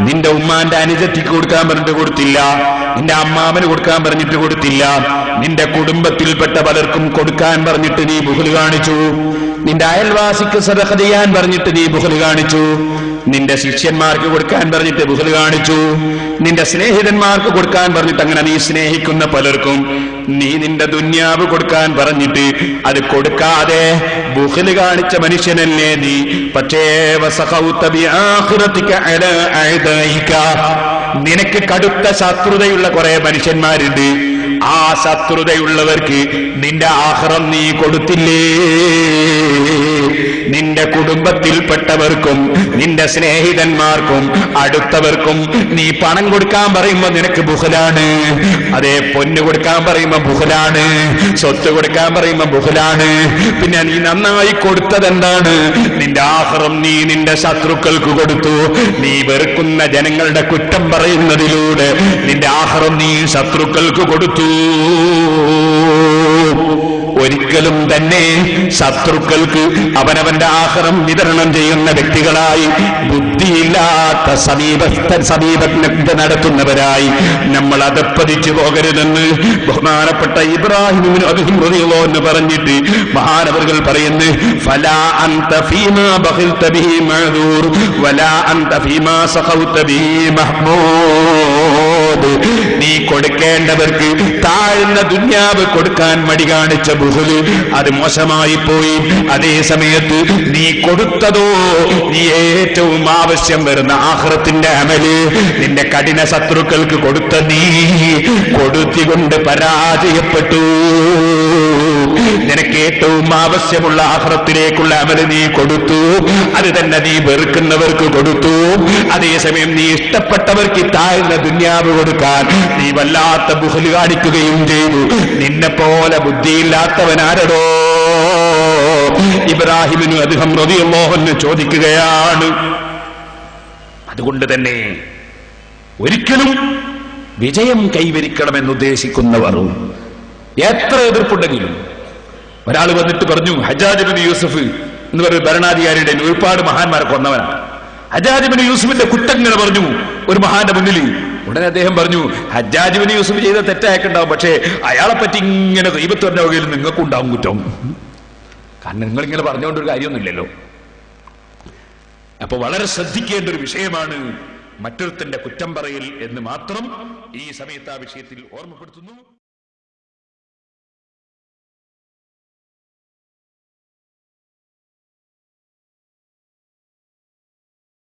നിന്റെ ഉമ്മാന്റെ അനുജത്തിക്ക് കൊടുക്കാൻ പറഞ്ഞിട്ട് കൊടുത്തില്ല. നിന്റെ അമ്മാവന് കൊടുക്കാൻ പറഞ്ഞിട്ട് കൊടുത്തില്ല. നിന്റെ കുടുംബത്തിൽപ്പെട്ട പലർക്കും കൊടുക്കാൻ പറഞ്ഞിട്ട് നീ ബുഖ്ൽ കാണിച്ചു. നിന്റെ അയൽവാസിക്ക് സദഖ ചെയ്യാൻ പറഞ്ഞിട്ട് നീ ബുഖ്ൽ കാണിച്ചു. നിന്റെ ശിഷ്യന്മാർക്ക് കൊടുക്കാൻ പറഞ്ഞിട്ട് ബുഖ്ൽ കാണിച്ചു. നിന്റെ സ്നേഹിതന്മാർക്ക് കൊടുക്കാൻ പറഞ്ഞിട്ട് അങ്ങനെ നീ സ്നേഹിക്കുന്ന പലർക്കും നീ നിന്റെ ദുന്യാവ് കൊടുക്കാൻ പറഞ്ഞിട്ട് അത് കൊടുക്കാതെ ബുഖ്ൽ കാണിച്ച മനുഷ്യനല്ലേ നീ. പക്ഷേ നിനക്ക് കടുത്ത ശത്രുതയുള്ള കുറെ മനുഷ്യന്മാരുണ്ട്. ആ ശത്രുതയുള്ളവർക്ക് നിന്റെ ആഖിറം നീ കൊടുത്തില്ലേ. നിന്റെ കുടുംബത്തിൽപ്പെട്ടവർക്കും നിന്റെ സ്നേഹിതന്മാർക്കും അടുത്തവർക്കും നീ പണം കൊടുക്കാൻ പറയുമ്പോ നിനക്ക് ബുഖലാണ്. അതേ, പൊന്ന് കൊടുക്കാൻ പറയുമ്പോ ബുഖലാണ്. സ്വത്ത് കൊടുക്കാൻ പറയുമ്പോ ബുഖലാണ്. പിന്നെ നീ നന്നായി കൊടുത്തതെന്താണ്? നിന്റെ ആഖിറം നീ നിന്റെ ശത്രുക്കൾക്ക് കൊടുത്തു. നീ വെറുക്കുന്ന ജനങ്ങളുടെ കുറ്റം പറയുന്നതിലൂടെ നിന്റെ ആഖിറം നീ ശത്രുക്കൾക്ക് കൊടുത്തു. ഒരിക്കലും തന്നെ ശത്രുക്കൾക്ക് അവനവന്റെ ആഖിറം വിതരണം ചെയ്യുന്ന വ്യക്തികളായി, ബുദ്ധിയില്ലാത്ത സമീപനം നടത്തുന്നവരായി നമ്മൾ അധപ്പതിച്ചു പോകരുതെന്ന് ബഹുമാനപ്പെട്ട ഇബ്രാഹിം ഇബ്നു അദ്ഹം റളിയല്ലാഹു അൻഹു പറഞ്ഞിട്ട് മഹാനവറുകൾ പറയുന്നു, ഫലാ അൻത ഫീമാ ബഖിൽത ബിഹി മഅ്ദൂർ വലാ അൻത ഫീമാ സഖൗത ബിഹി മഹ്മൂദ്. നീ കൊടുക്കേണ്ടവർക്ക് താഴ്ന്ന ദുന്യാവ് കൊടുക്കാൻ മടി കാണിച്ച ബുഖ്ല് അത് മോശമായി പോയി. അതേ സമയത്ത് നീ കൊടുത്തതോ നീ ഏറ്റവും ആവശ്യം വരുന്ന ആഖിറത്തിന്റെ അമല് നിന്റെ കഠിന ശത്രുക്കൾക്ക് കൊടുത്ത നീ കൊടുത്തികൊണ്ട് പരാജയപ്പെട്ടു. നിനക്ക് ഏറ്റവും ആവശ്യമുള്ള ആഖിറത്തിലേക്കുള്ള അമല് നീ കൊടുത്തു, അത് തന്നെ നീ വെറുക്കുന്നവർക്ക് കൊടുത്തു. അതേസമയം നീ ഇഷ്ടപ്പെട്ടവർക്ക് താഴ്ന്ന ദുന്യാവ് കൊടുക്കാൻ നീ വല്ലാത്ത ബുഖ്ല് കാണിക്കുകയും ചെയ്തു. നിന്നെ പോലെ ബുദ്ധിയില്ലാത്തവനാരടോ? ഇബ്രാഹിമിന് അദ്ദേഹം റളിയല്ലാഹു അൻഹു ചോദിക്കുകയാണ്. അതുകൊണ്ട് തന്നെ ഒരിക്കലും വിജയം കൈവരിക്കണമെന്നുദ്ദേശിക്കുന്നവർ എത്ര എതിർപ്പുണ്ടെങ്കിലും, ഒരാൾ വന്നിട്ട് പറഞ്ഞു, ഹജ്ജാജ് ഇബ്നു യൂസുഫ് എന്ന് പറയുന്ന ഭരണാധികാരിയുടെ ഒരുപാട് മഹാന്മാരെ കൊന്നവനാണ്. ഹജ്ജാജ് ഇബ്നു യൂസുഫിന്റെ കുറ്റങ്ങൾ പറഞ്ഞു ഒരു മഹാന്റെ മുന്നിൽ. ഉടനെ അദ്ദേഹം പറഞ്ഞു, ഹജ്ജാജ് ഇബ്നു യൂസുഫ് ചെയ്ത തെറ്റായിട്ടുണ്ടാവും, പക്ഷേ അയാളെ പറ്റി ഇങ്ങനെ ഗീബത്ത് പറഞ്ഞ വകയിൽ നിങ്ങൾക്കും ഉണ്ടാവും കുറ്റം. കാരണം നിങ്ങളിങ്ങനെ പറഞ്ഞുകൊണ്ടൊരു കാര്യമൊന്നുമില്ലല്ലോ. അപ്പൊ വളരെ ശ്രദ്ധിക്കേണ്ട ഒരു വിഷയമാണ് മറ്റൊരുത്തന്റെ കുറ്റം പറയൽ എന്ന് മാത്രം ഈ സമയത്ത് ആ വിഷയത്തിൽ ഓർമ്മപ്പെടുത്തുന്നു.